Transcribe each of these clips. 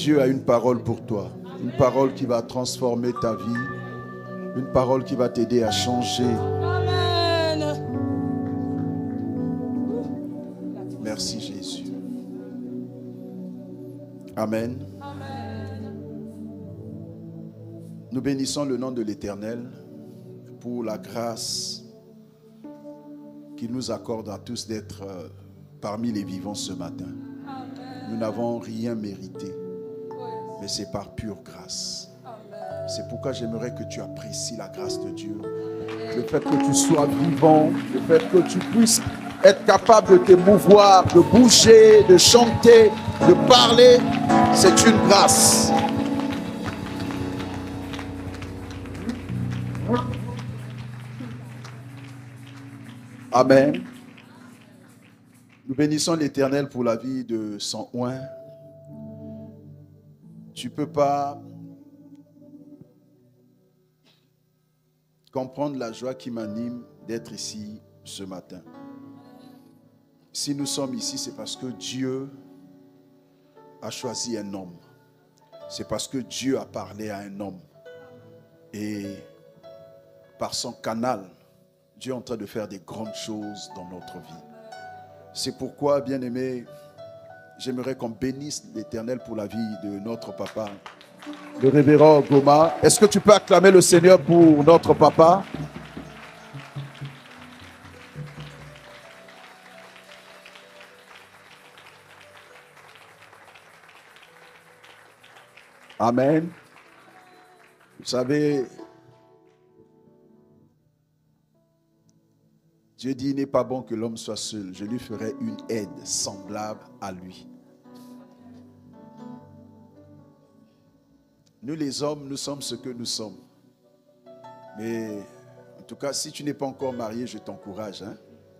Dieu a une parole pour toi. Une parole qui va transformer ta vie. Une parole qui va t'aider à changer. Amen. Merci Jésus. Amen. Nous bénissons le nom de l'Éternel pour la grâce qu'il nous accorde à tous d'être parmi les vivants ce matin. Nous n'avons rien mérité, mais c'est par pure grâce. C'est pourquoi j'aimerais que tu apprécies la grâce de Dieu. Le fait que tu sois vivant, le fait que tu puisses être capable de t'émouvoir, de bouger, de chanter, de parler, c'est une grâce. Amen. Nous bénissons l'Éternel pour la vie de son oint. Tu ne peux pas comprendre la joie qui m'anime d'être ici ce matin. Si nous sommes ici, c'est parce que Dieu a choisi un homme. C'est parce que Dieu a parlé à un homme. Et par son canal, Dieu est en train de faire des grandes choses dans notre vie. C'est pourquoi, bien-aimé, j'aimerais qu'on bénisse l'Éternel pour la vie de notre papa, le révérend Goma. Est-ce que tu peux acclamer le Seigneur pour notre papa? Amen. Vous savez, Dieu dit, il n'est pas bon que l'homme soit seul. Je lui ferai une aide semblable à lui. Nous les hommes, nous sommes ce que nous sommes. Mais en tout cas, si tu n'es pas encore marié, je t'encourage.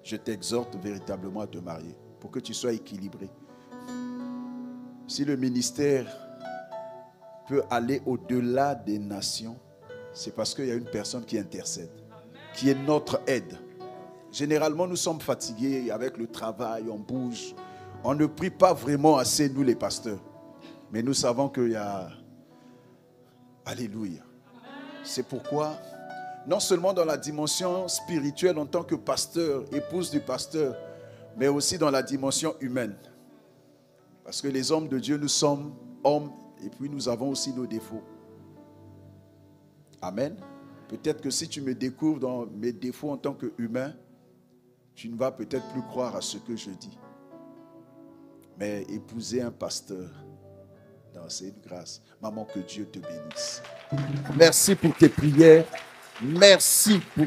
Je t'exhorte véritablement à te marier pour que tu sois équilibré. Si le ministère peut aller au-delà des nations, c'est parce qu'il y a une personne qui intercède, qui est notre aide. Généralement, nous sommes fatigués avec le travail, on bouge. On ne prie pas vraiment assez, nous les pasteurs. Mais nous savons qu'il y a... Alléluia. C'est pourquoi, non seulement dans la dimension spirituelle en tant que pasteur, épouse du pasteur, mais aussi dans la dimension humaine. Parce que les hommes de Dieu, nous sommes hommes et puis nous avons aussi nos défauts. Amen. Peut-être que si tu me découvres dans mes défauts en tant qu'humain, tu ne vas peut-être plus croire à ce que je dis. Mais épouser un pasteur, non, c'est une grâce. Maman, que Dieu te bénisse. Merci pour tes prières. Merci pour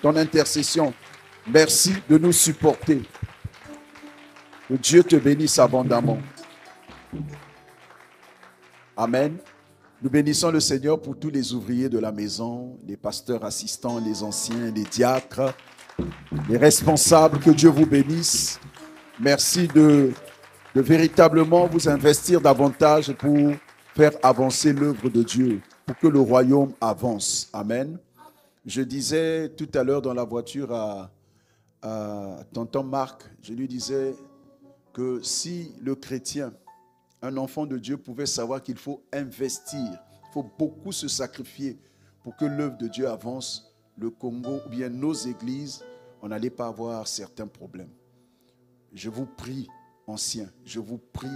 ton intercession. Merci de nous supporter. Que Dieu te bénisse abondamment. Amen. Nous bénissons le Seigneur pour tous les ouvriers de la maison, les pasteurs assistants, les anciens, les diacres, les responsables. Que Dieu vous bénisse. Merci de véritablement vous investir davantage pour faire avancer l'œuvre de Dieu, pour que le royaume avance. Amen. Je disais tout à l'heure dans la voiture à tonton Marc, je lui disais que si le chrétien, un enfant de Dieu, pouvait savoir qu'il faut investir, il faut beaucoup se sacrifier pour que l'œuvre de Dieu avance, le Congo ou bien nos églises, on n'allait pas avoir certains problèmes. Je vous prie, anciens, je vous prie,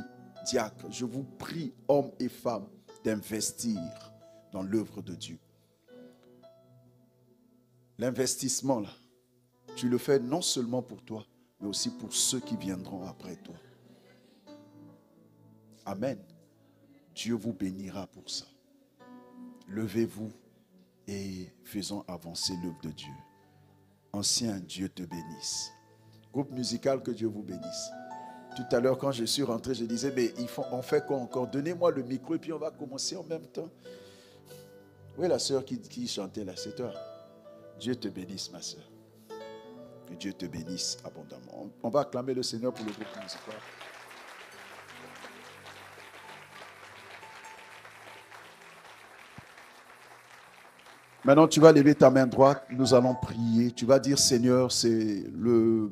diacres, je vous prie, hommes et femmes, d'investir dans l'œuvre de Dieu. L'investissement, là, tu le fais non seulement pour toi, mais aussi pour ceux qui viendront après toi. Amen. Dieu vous bénira pour ça. Levez-vous et faisons avancer l'œuvre de Dieu. Ancien, Dieu te bénisse. Groupe musical, que Dieu vous bénisse. Tout à l'heure, quand je suis rentré, je disais, mais on fait quoi encore? Donnez-moi le micro et puis on va commencer en même temps. Oui, la sœur qui chantait là, c'est toi. Dieu te bénisse, ma sœur. Que Dieu te bénisse abondamment. On va acclamer le Seigneur pour le groupe musical. Maintenant, tu vas lever ta main droite. Nous allons prier. Tu vas dire, Seigneur, c'est le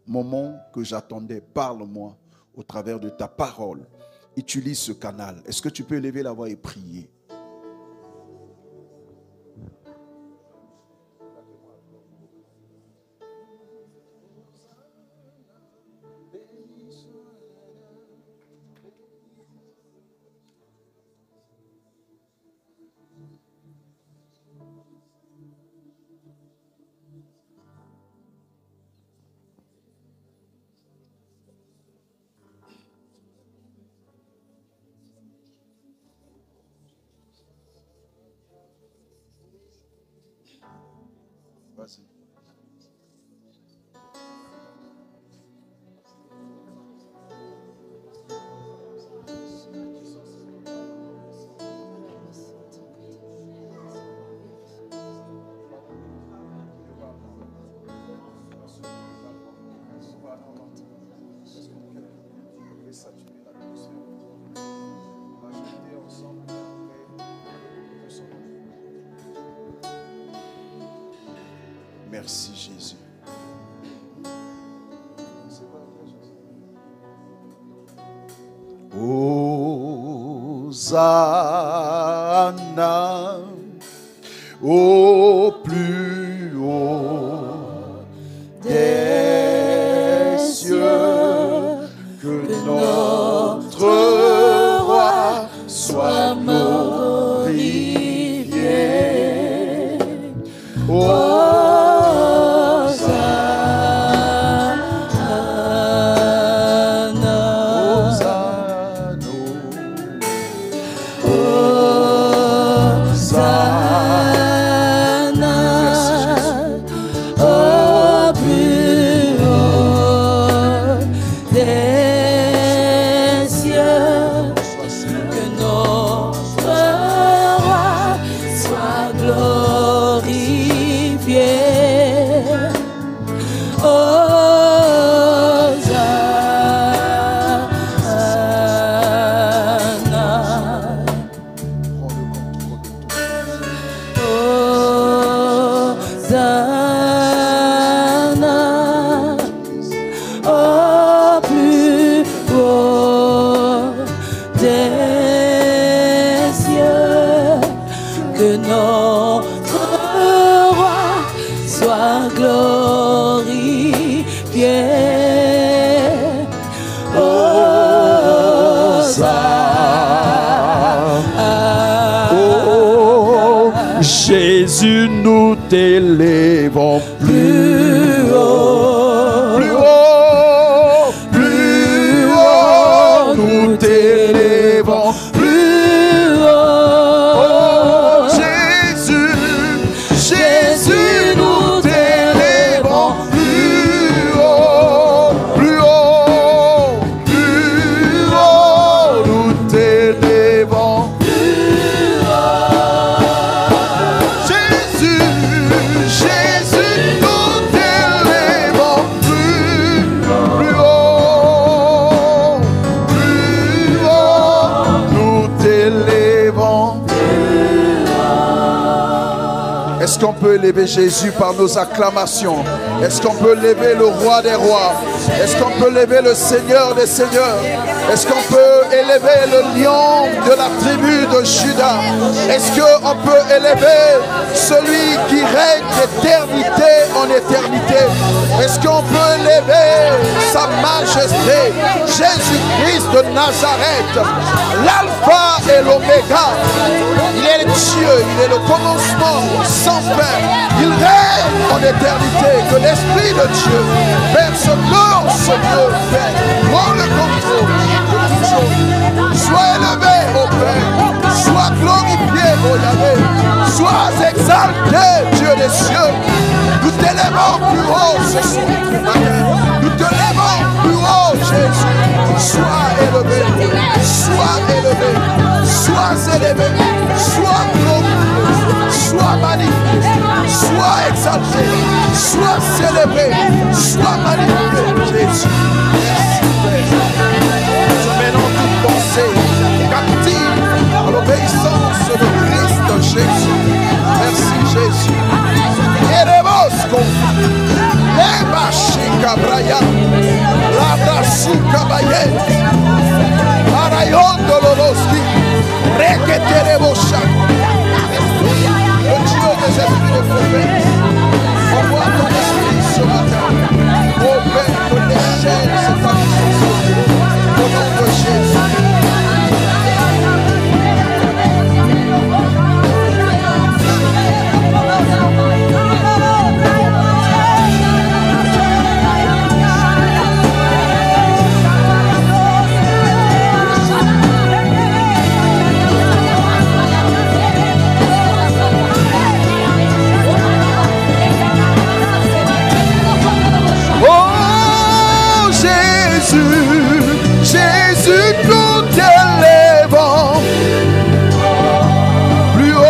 moment que j'attendais. Parle-moi au travers de ta parole. utilise ce canal. Est-ce que tu peux élever la voix et prier? Vas-y. Merci Jésus. Hosanna au plus haut des cieux, que notre roi soit glorifié. Jésus, nous t'élèvons plus haut, plus haut, plus haut, nous t'élèvons plus haut. Oh, Jésus, Jésus, nous t'élèvons plus haut, plus haut, plus haut, nous t'élèvons. Est-ce qu'on peut élever Jésus par nos acclamations? Est-ce qu'on peut élever le roi des rois? Est-ce qu'on peut élever le Seigneur des seigneurs? Est-ce qu'on peut élever le lion de la tribu de Juda? Est-ce qu'on peut élever celui qui règne d'éternité en éternité? Est-ce qu'on peut élever sa majesté, Jésus-Christ de Nazareth, l'alpha et l'oméga? Il est Dieu, il est le commencement sans fin. Il règne en éternité. Que l'Esprit de Dieu verse l'or sur Dieu, Père. Prends le contrôle de toute chose. Sois élevé, ô Père. Sois glorifié, ô Yahvé. Sois exalté, Dieu des cieux. Nous t'élèvons plus haut ce soir. Nous t'élèvons plus haut, Jésus. Sois élevé. Sois élevé. Sois élevé. Sois glorifié. Sois magnifié. Sois exalté. Sois célébré. Sois magnifié, Jésus. Merci, Père. Nous menons toute pensée captive à l'obéissance de Christ Jésus. Merci, Jésus. Eremos con Eba Shika Braya. Jésus, nous t'élèvons plus haut.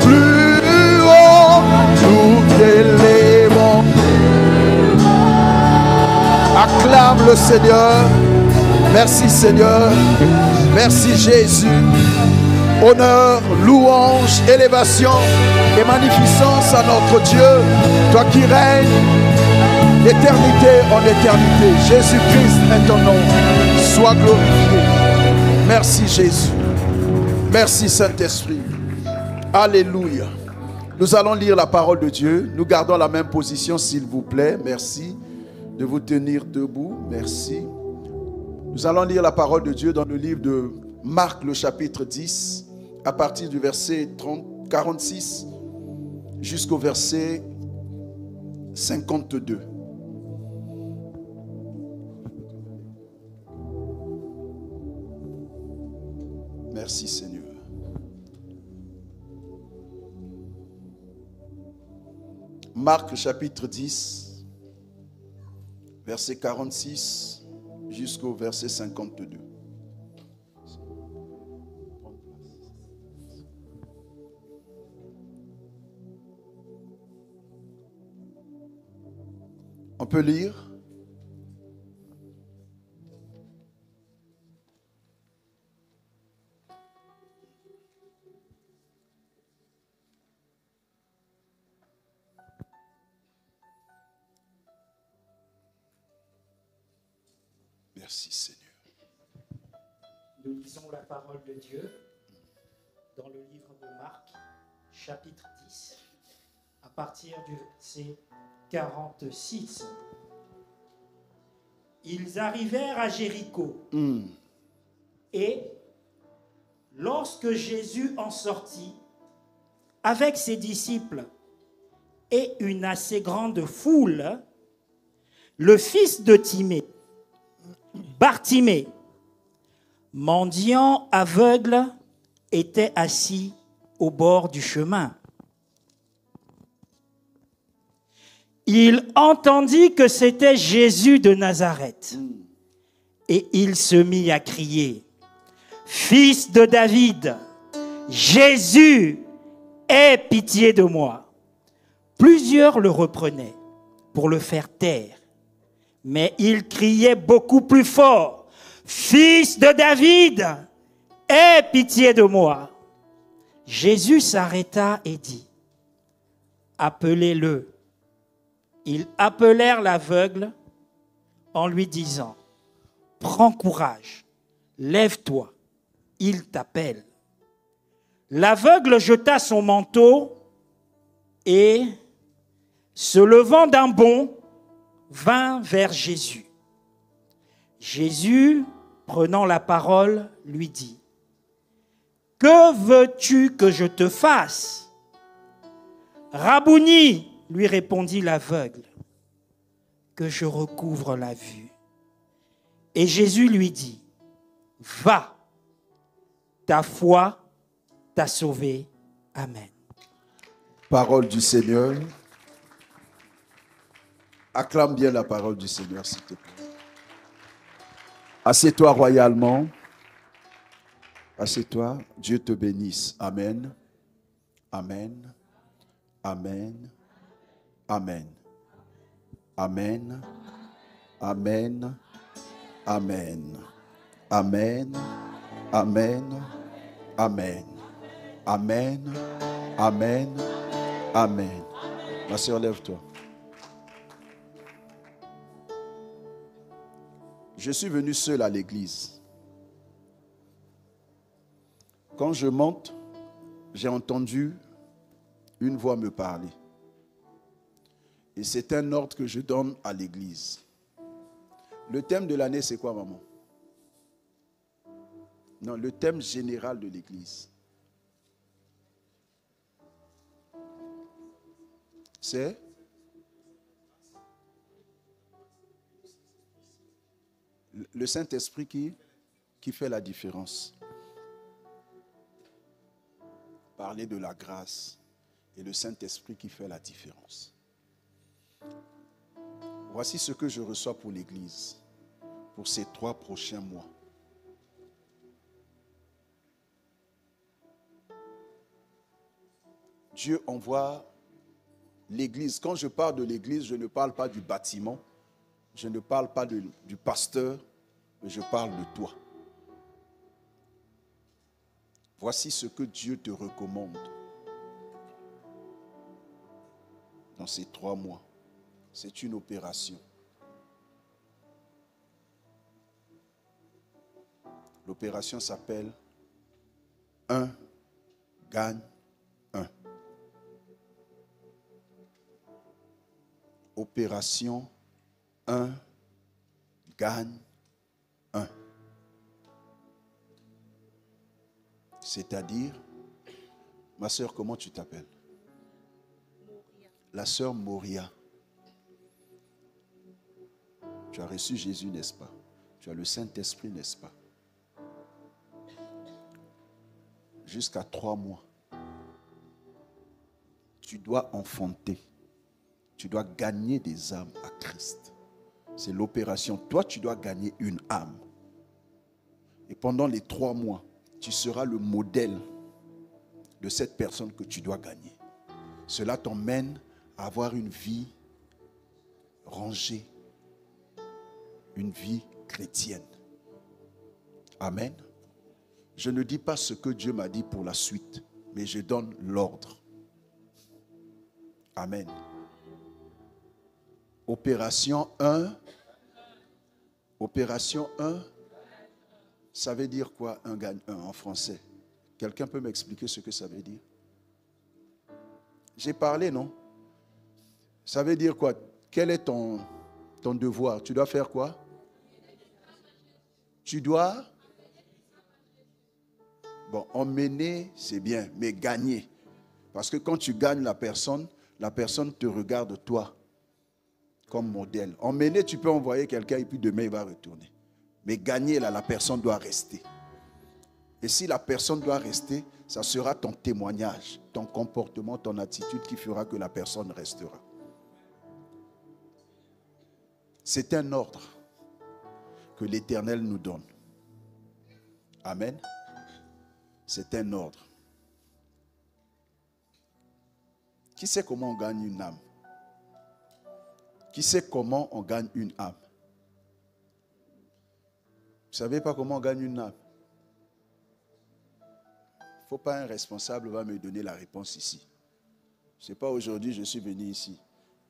Plus haut, nous t'élèvons. Acclame le Seigneur. Merci Seigneur. Merci Jésus. Honneur, louange, élévation et magnificence à notre Dieu. Toi qui règnes d'éternité en éternité. Jésus-Christ est ton nom. Sois glorifié. Merci Jésus. Merci Saint-Esprit. Alléluia. Nous allons lire la parole de Dieu. Nous gardons la même position s'il vous plaît. Merci de vous tenir debout. Merci. Nous allons lire la parole de Dieu dans le livre de Marc, le chapitre 10, à partir du verset 46 jusqu'au verset 52. Merci Seigneur. Marc, chapitre 10, verset 46 jusqu'au verset 52. On peut lire. Merci Seigneur. Nous lisons la parole de Dieu dans le livre de Marc, chapitre 10, à partir du verset 46. Ils arrivèrent à Jéricho. Et lorsque Jésus en sortit avec ses disciples et une assez grande foule, le fils de Timée, Bartimée, mendiant aveugle, était assis au bord du chemin. Il entendit que c'était Jésus de Nazareth. Et il se mit à crier, « Fils de David, Jésus, aie pitié de moi. » Plusieurs le reprenaient pour le faire taire. Mais il criait beaucoup plus fort, « Fils de David, aie pitié de moi. » Jésus s'arrêta et dit, « Appelez-le. » Ils appelèrent l'aveugle en lui disant, « Prends courage, lève-toi, il t'appelle. » L'aveugle jeta son manteau et, se levant d'un bond, vint vers Jésus. Jésus, prenant la parole, lui dit, « Que veux-tu que je te fasse ?» « Rabouni, lui répondit l'aveugle, « que je recouvre la vue. » Et Jésus lui dit, « Va, ta foi t'a sauvé. » Amen. Parole du Seigneur. Acclame bien la parole du Seigneur, s'il te plaît. Assieds-toi royalement. Assieds-toi. Dieu te bénisse. Amen. Amen. Amen. Amen. Amen. Amen. Amen. Amen. Amen. Amen. Amen. Amen. Amen. Ma sœur, lève-toi. Je suis venu seul à l'église. Quand je monte, j'ai entendu une voix me parler. Et c'est un ordre que je donne à l'église. Le thème de l'année, c'est quoi, maman? Non, le thème général de l'église. C'est Le Saint-Esprit qui fait la différence. Parler de la grâce et le Saint-Esprit qui fait la différence. Voici ce que je reçois pour l'Église pour ces 3 prochains mois. Dieu envoie l'Église. Quand je parle de l'Église, je ne parle pas du bâtiment, je ne parle pas du pasteur, mais je parle de toi. Voici ce que Dieu te recommande dans ces 3 mois. C'est une opération. L'opération s'appelle 1 gagne 1. Opération 1 gagne 1. C'est-à-dire, ma sœur, comment tu t'appelles? Moria. La sœur Moria. Tu as reçu Jésus, n'est-ce pas? Tu as le Saint-Esprit, n'est-ce pas? Jusqu'à 3 mois. Tu dois enfanter. Tu dois gagner des âmes à Christ. C'est l'opération. Toi, tu dois gagner une âme. Et pendant les 3 mois, tu seras le modèle de cette personne que tu dois gagner. Cela t'emmène à avoir une vie rangée, une vie chrétienne. Amen. Je ne dis pas ce que Dieu m'a dit pour la suite, mais je donne l'ordre. Amen. Opération 1. Opération 1. Ça veut dire quoi, 1 gagne 1 en français? Quelqu'un peut m'expliquer ce que ça veut dire? J'ai parlé, non? Ça veut dire quoi? Quel est ton devoir? Tu dois faire quoi? Tu dois... Bon, emmener, c'est bien, mais gagner. Parce que quand tu gagnes la personne te regarde toi comme modèle. Emmener, tu peux envoyer quelqu'un et puis demain il va retourner. Mais gagner, là, la personne doit rester. Et si la personne doit rester, ça sera ton témoignage, ton comportement, ton attitude qui fera que la personne restera. C'est un ordre que l'Éternel nous donne. Amen. C'est un ordre. Qui sait comment on gagne une âme? Qui sait comment on gagne une âme? Vous ne savez pas comment on gagne une âme? Il ne faut pas un responsable va me donner la réponse ici. Ce n'est pas aujourd'hui je suis venu ici.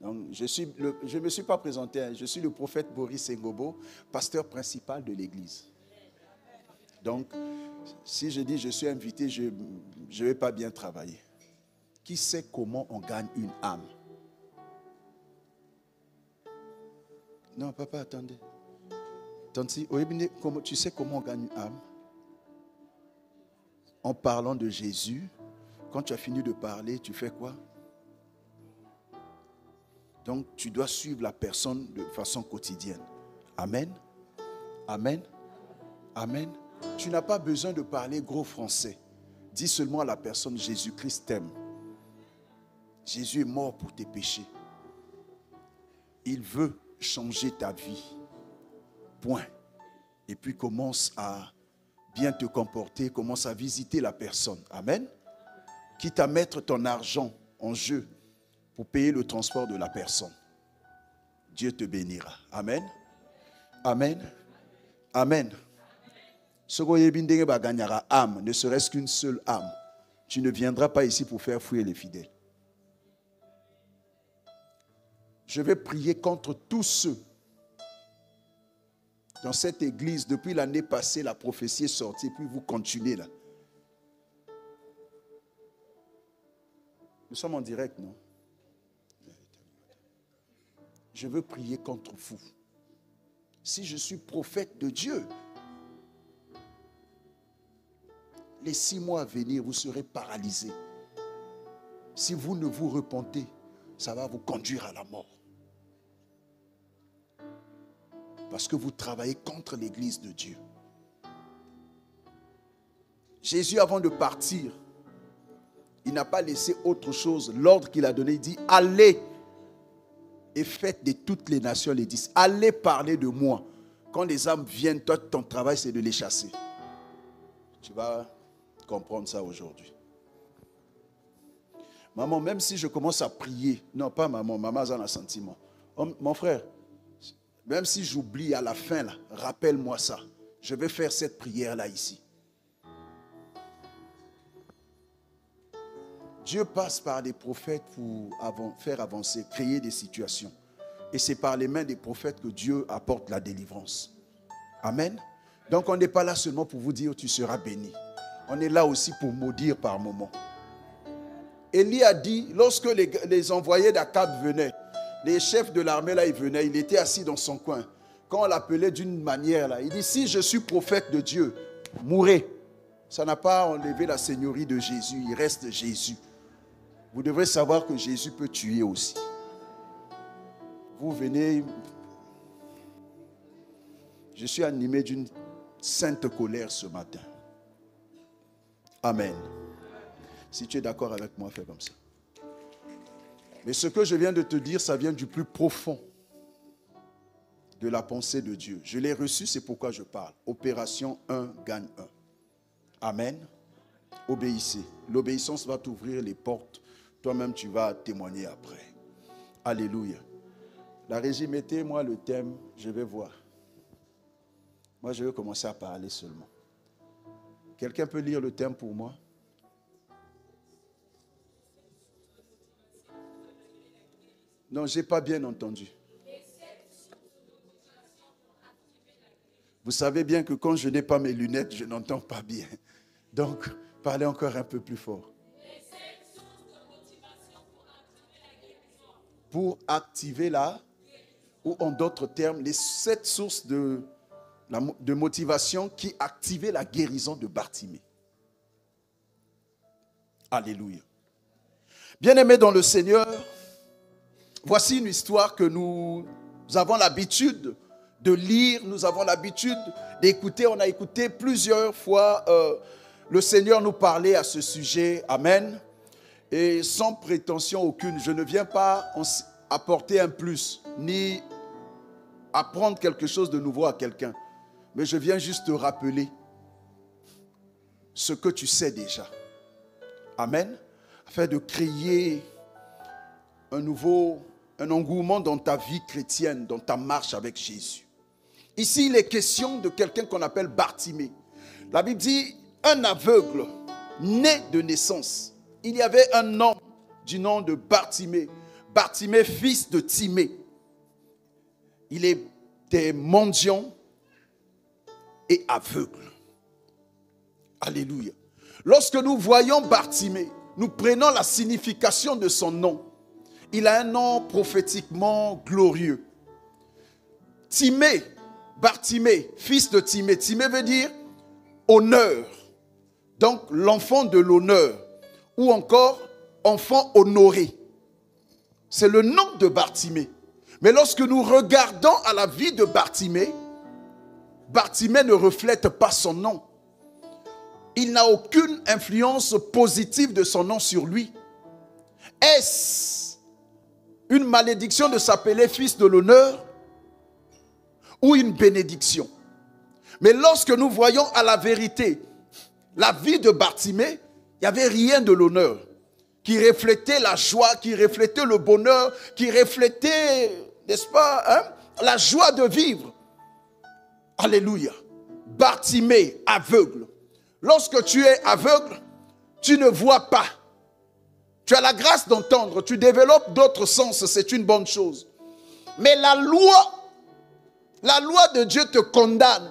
Donc, je ne me suis pas présenté. Je suis le prophète Boris Ngobo, pasteur principal de l'église. Donc, si je dis je suis invité, je ne vais pas bien travailler. Qui sait comment on gagne une âme? Non, papa, attendez. Tanti, tu sais comment on gagne une âme? En parlant de Jésus, quand tu as fini de parler, tu fais quoi? Donc, tu dois suivre la personne de façon quotidienne. Amen. Amen. Amen. Tu n'as pas besoin de parler gros français. Dis seulement à la personne, Jésus-Christ t'aime. Jésus est mort pour tes péchés. Il veut changer ta vie. Point. Et puis commence à bien te comporter, commence à visiter la personne. Amen. Quitte à mettre ton argent en jeu pour payer le transport de la personne. Dieu te bénira. Amen. Amen. Amen. Âme, ne serait-ce qu'une seule âme. Tu ne viendras pas ici pour faire fuir les fidèles. Je vais prier contre tous ceux. Dans cette église, depuis l'année passée, la prophétie est sortie, puis vous continuez là. Nous sommes en direct, non? Je veux prier contre vous. Si je suis prophète de Dieu, les 6 mois à venir, vous serez paralysés. Si vous ne vous repentez, ça va vous conduire à la mort. Parce que vous travaillez contre l'Église de Dieu. Jésus, avant de partir, il n'a pas laissé autre chose. L'ordre qu'il a donné, il dit, allez et faites de toutes les nations les disciples. Allez parler de moi. Quand les âmes viennent, toi, ton travail, c'est de les chasser. Tu vas comprendre ça aujourd'hui. Maman, même si je commence à prier, non, pas maman, maman a un sentiment. Oh, mon frère, même si j'oublie à la fin, là, rappelle-moi ça. Je vais faire cette prière-là ici. Dieu passe par des prophètes pour faire avancer, créer des situations. Et c'est par les mains des prophètes que Dieu apporte la délivrance. Amen. Donc on n'est pas là seulement pour vous dire tu seras béni. On est là aussi pour maudire par moments. Élie a dit, lorsque les envoyés d'Akab venaient, les chefs de l'armée là, ils venaient, il était assis dans son coin. Quand on l'appelait d'une manière là, il dit, si je suis prophète de Dieu, mourrez. Ça n'a pas enlevé la seigneurie de Jésus, il reste Jésus. Vous devrez savoir que Jésus peut tuer aussi. Vous venez, je suis animé d'une sainte colère ce matin. Amen. Si tu es d'accord avec moi, fais comme ça. Mais ce que je viens de te dire, ça vient du plus profond de la pensée de Dieu. Je l'ai reçu, c'est pourquoi je parle. Opération 1 gagne 1. Amen. Obéissez. L'obéissance va t'ouvrir les portes. Toi-même, tu vas témoigner après. Alléluia. La régie, mettez-moi le thème, je vais voir. Moi, je vais commencer à parler seulement. Quelqu'un peut lire le thème pour moi? Non, je n'ai pas bien entendu. Vous savez bien que quand je n'ai pas mes lunettes, je n'entends pas bien. Donc, parlez encore un peu plus fort. Pour activer la, ou en d'autres termes, les 7 sources de motivation qui activaient la guérison de Bartimée. Alléluia. Bien-aimés dans le Seigneur, voici une histoire que nous avons l'habitude de lire, nous avons l'habitude d'écouter. On a écouté plusieurs fois le Seigneur nous parler à ce sujet. Amen. Et sans prétention aucune, je ne viens pas apporter un plus, ni apprendre quelque chose de nouveau à quelqu'un. Mais je viens juste te rappeler ce que tu sais déjà. Amen. Afin de créer un engouement dans ta vie chrétienne, dans ta marche avec Jésus. Ici, il est question de quelqu'un qu'on appelle Bartimée. La Bible dit, un aveugle né de naissance. Il y avait un homme du nom de Bartimée. Bartimée, fils de Timée. Il était mendiant et aveugle. Alléluia. Lorsque nous voyons Bartimée, nous prenons la signification de son nom. Il a un nom prophétiquement glorieux. Timée, Bartimée, fils de Timée. Timée veut dire honneur. Donc l'enfant de l'honneur. Ou encore enfant honoré. C'est le nom de Bartimée. Mais lorsque nous regardons à la vie de Bartimée, Bartimée ne reflète pas son nom. Il n'a aucune influence positive de son nom sur lui. Est-ce une malédiction de s'appeler fils de l'honneur ou une bénédiction? Mais lorsque nous voyons à la vérité la vie de Bartimée, il n'y avait rien de l'honneur qui reflétait la joie, qui reflétait le bonheur, qui reflétait, n'est-ce pas, la joie de vivre. Alléluia. Bartimée, aveugle. Lorsque tu es aveugle, tu ne vois pas. Tu as la grâce d'entendre, tu développes d'autres sens, c'est une bonne chose. Mais la loi de Dieu te condamne.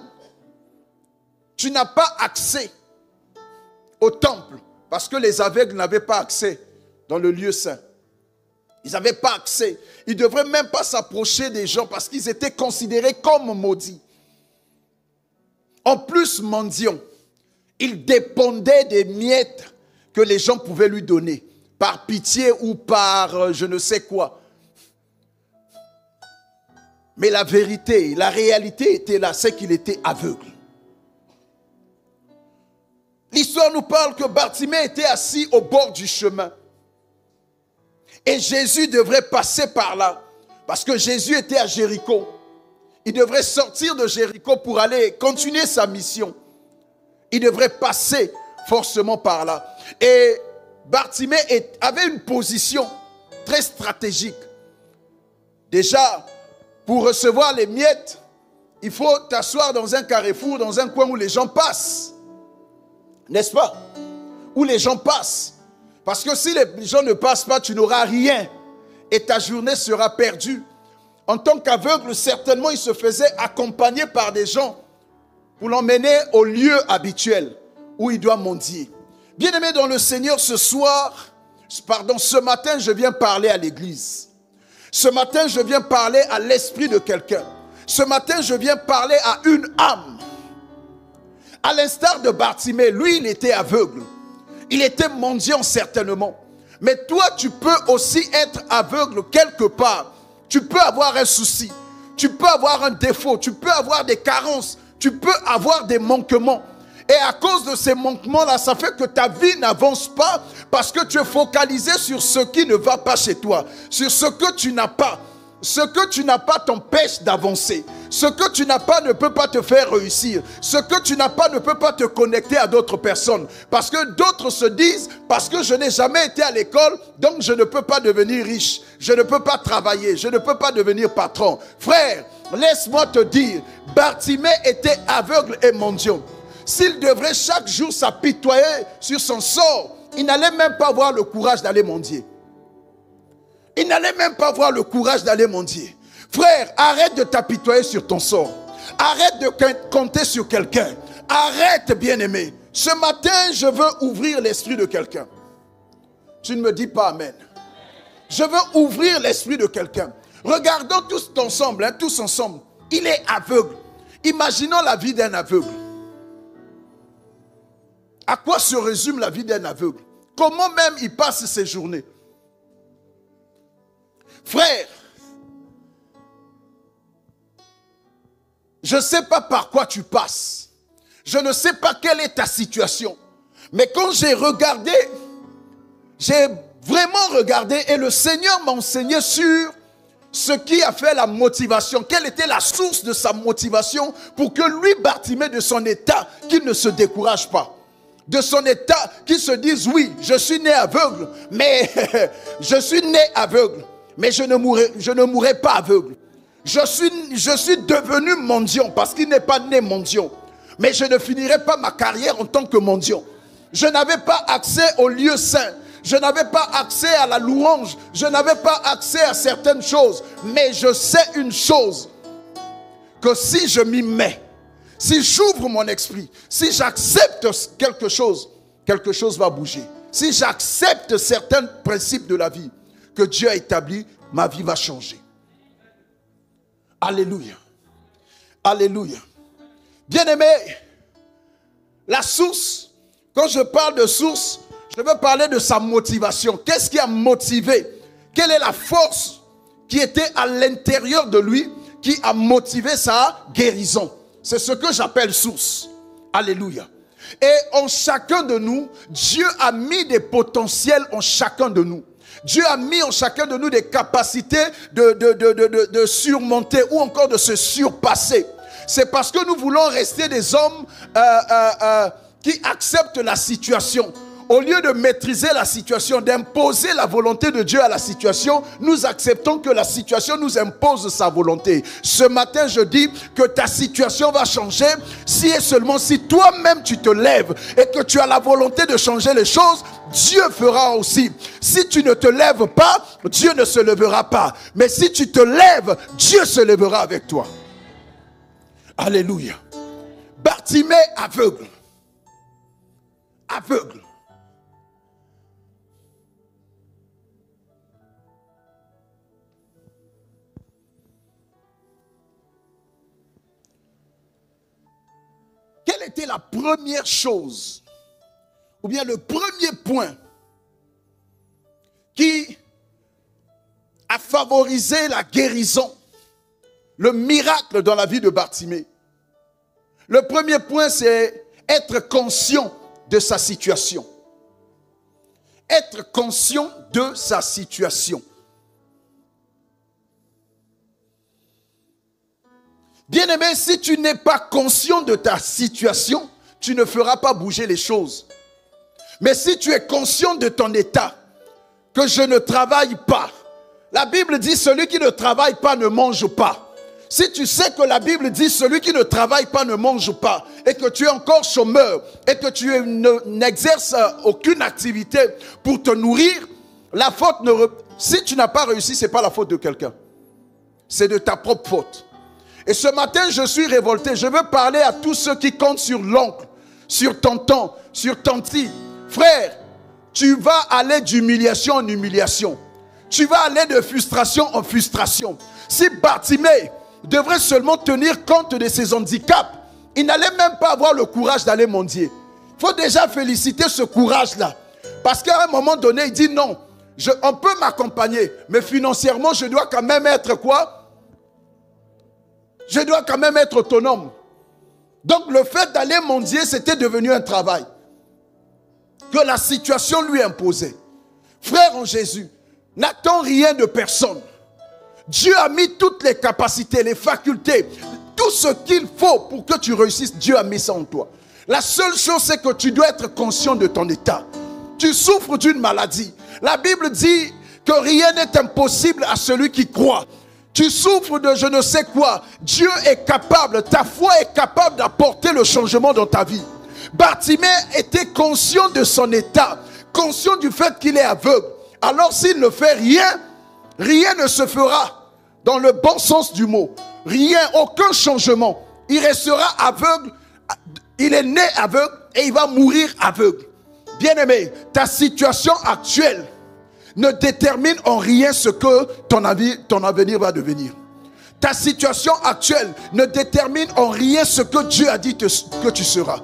Tu n'as pas accès au temple parce que les aveugles n'avaient pas accès dans le lieu saint. Ils n'avaient pas accès. Ils ne devraient même pas s'approcher des gens parce qu'ils étaient considérés comme maudits. En plus, mendiant, il dépendait des miettes que les gens pouvaient lui donner, par pitié ou par je ne sais quoi. Mais la vérité, la réalité était là, c'est qu'il était aveugle. L'histoire nous parle que Bartimée était assis au bord du chemin. Et Jésus devrait passer par là. Parce que Jésus était à Jéricho. Il devrait sortir de Jéricho pour aller continuer sa mission. Il devrait passer forcément par là. Et Bartimée avait une position très stratégique. Déjà, pour recevoir les miettes, il faut t'asseoir dans un carrefour, dans un coin où les gens passent. N'est-ce pas? Où les gens passent. Parce que si les gens ne passent pas, tu n'auras rien. Et ta journée sera perdue. En tant qu'aveugle, certainement, il se faisait accompagner par des gens pour l'emmener au lieu habituel où il doit mendier. Bien-aimé dans le Seigneur, ce matin, je viens parler à l'église. Ce matin, je viens parler à l'esprit de quelqu'un. Ce matin, je viens parler à une âme. À l'instar de Bartimée, lui, il était aveugle. Il était mendiant certainement. Mais toi, tu peux aussi être aveugle quelque part. Tu peux avoir un souci. Tu peux avoir un défaut. Tu peux avoir des carences. Tu peux avoir des manquements. Et à cause de ces manquements-là, ça fait que ta vie n'avance pas parce que tu es focalisé sur ce qui ne va pas chez toi, sur ce que tu n'as pas. Ce que tu n'as pas t'empêche d'avancer. Ce que tu n'as pas ne peut pas te faire réussir. Ce que tu n'as pas ne peut pas te connecter à d'autres personnes. Parce que d'autres se disent, parce que je n'ai jamais été à l'école, donc je ne peux pas devenir riche. Je ne peux pas travailler. Je ne peux pas devenir patron. Frère, laisse-moi te dire, Bartimée était aveugle et mendiant. S'il devrait chaque jour s'apitoyer sur son sort, il n'allait même pas avoir le courage d'aller mendier. Il n'allait même pas avoir le courage d'aller mendier. Frère, arrête de t'apitoyer sur ton sort. Arrête de compter sur quelqu'un. Arrête, bien-aimé. Ce matin, je veux ouvrir l'esprit de quelqu'un. Tu ne me dis pas amen. Je veux ouvrir l'esprit de quelqu'un. Regardons tous ensemble, tous ensemble. Il est aveugle. Imaginons la vie d'un aveugle. À quoi se résume la vie d'un aveugle? Comment même il passe ses journées? Frère, je ne sais pas par quoi tu passes. Je ne sais pas quelle est ta situation. Mais quand j'ai regardé, j'ai vraiment regardé et le Seigneur m'a enseigné sur ce qui a fait la motivation. Quelle était la source de sa motivation pour que lui, Bartimée, de son état, qu'il ne se décourage pas. De son état, qu'il se dise, oui, je suis né aveugle, mais je suis né aveugle. Mais je ne mourrai pas aveugle. Je suis devenu mendiant parce qu'il n'est pas né mendiant. Mais je ne finirai pas ma carrière en tant que mendiant. Je n'avais pas accès au lieu saint. Je n'avais pas accès à la louange. Je n'avais pas accès à certaines choses. Mais je sais une chose. Que si je m'y mets, si j'ouvre mon esprit, si j'accepte quelque chose va bouger. Si j'accepte certains principes de la vie que Dieu a établi, ma vie va changer. Alléluia. Alléluia. Bien-aimé, la source, quand je parle de source, je veux parler de sa motivation. Qu'est-ce qui a motivé? Quelle est la force qui était à l'intérieur de lui qui a motivé sa guérison? C'est ce que j'appelle source. Alléluia. Et en chacun de nous, Dieu a mis des potentiels en chacun de nous. Dieu a mis en chacun de nous des capacités de surmonter ou encore de se surpasser. C'est parce que nous voulons rester des hommes qui acceptent la situation. Au lieu de maîtriser la situation, d'imposer la volonté de Dieu à la situation, nous acceptons que la situation nous impose sa volonté. Ce matin, je dis que ta situation va changer si et seulement si toi-même tu te lèves et que tu as la volonté de changer les choses, Dieu fera aussi. Si tu ne te lèves pas, Dieu ne se lèvera pas. Mais si tu te lèves, Dieu se lèvera avec toi. Alléluia. Bartimée aveugle. Aveugle. Quelle était la première chose, ou bien le premier point qui a favorisé la guérison le miracle dans la vie de Bartimée. Le premier point, c'est être conscient de sa situation. Être conscient de sa situation. Bien-aimé, si tu n'es pas conscient de ta situation, tu ne feras pas bouger les choses. Mais si tu es conscient de ton état, que je ne travaille pas, la Bible dit celui qui ne travaille pas ne mange pas. Si tu sais que la Bible dit celui qui ne travaille pas ne mange pas, et que tu es encore chômeur, et que tu n'exerces aucune activité pour te nourrir, la faute si tu n'as pas réussi, ce n'est pas la faute de quelqu'un. C'est de ta propre faute. Et ce matin, je suis révolté. Je veux parler à tous ceux qui comptent sur l'oncle, sur tonton, sur tanti. Frère, tu vas aller d'humiliation en humiliation. Tu vas aller de frustration en frustration. Si Bartimée devrait seulement tenir compte de ses handicaps, il n'allait même pas avoir le courage d'aller mendier. Il faut déjà féliciter ce courage-là. Parce qu'à un moment donné, il dit non, on peut m'accompagner, mais financièrement, je dois quand même être quoi? Je dois quand même être autonome. Donc le fait d'aller mendier, c'était devenu un travail que la situation lui imposait. Frère en Jésus, n'attends rien de personne. Dieu a mis toutes les capacités, les facultés, tout ce qu'il faut pour que tu réussisses. Dieu a mis ça en toi. La seule chose, c'est que tu dois être conscient de ton état. Tu souffres d'une maladie. La Bible dit que rien n'est impossible à celui qui croit. Tu souffres de je ne sais quoi. Dieu est capable, ta foi est capable d'apporter le changement dans ta vie. Bartimée était conscient de son état, conscient du fait qu'il est aveugle. Alors s'il ne fait rien, rien ne se fera dans le bon sens du mot. Rien, aucun changement. Il restera aveugle, il est né aveugle et il va mourir aveugle. Bien-aimé, ta situation actuelle ne détermine en rien ce que ton avenir va devenir. Ta situation actuelle ne détermine en rien ce que Dieu a dit que tu seras.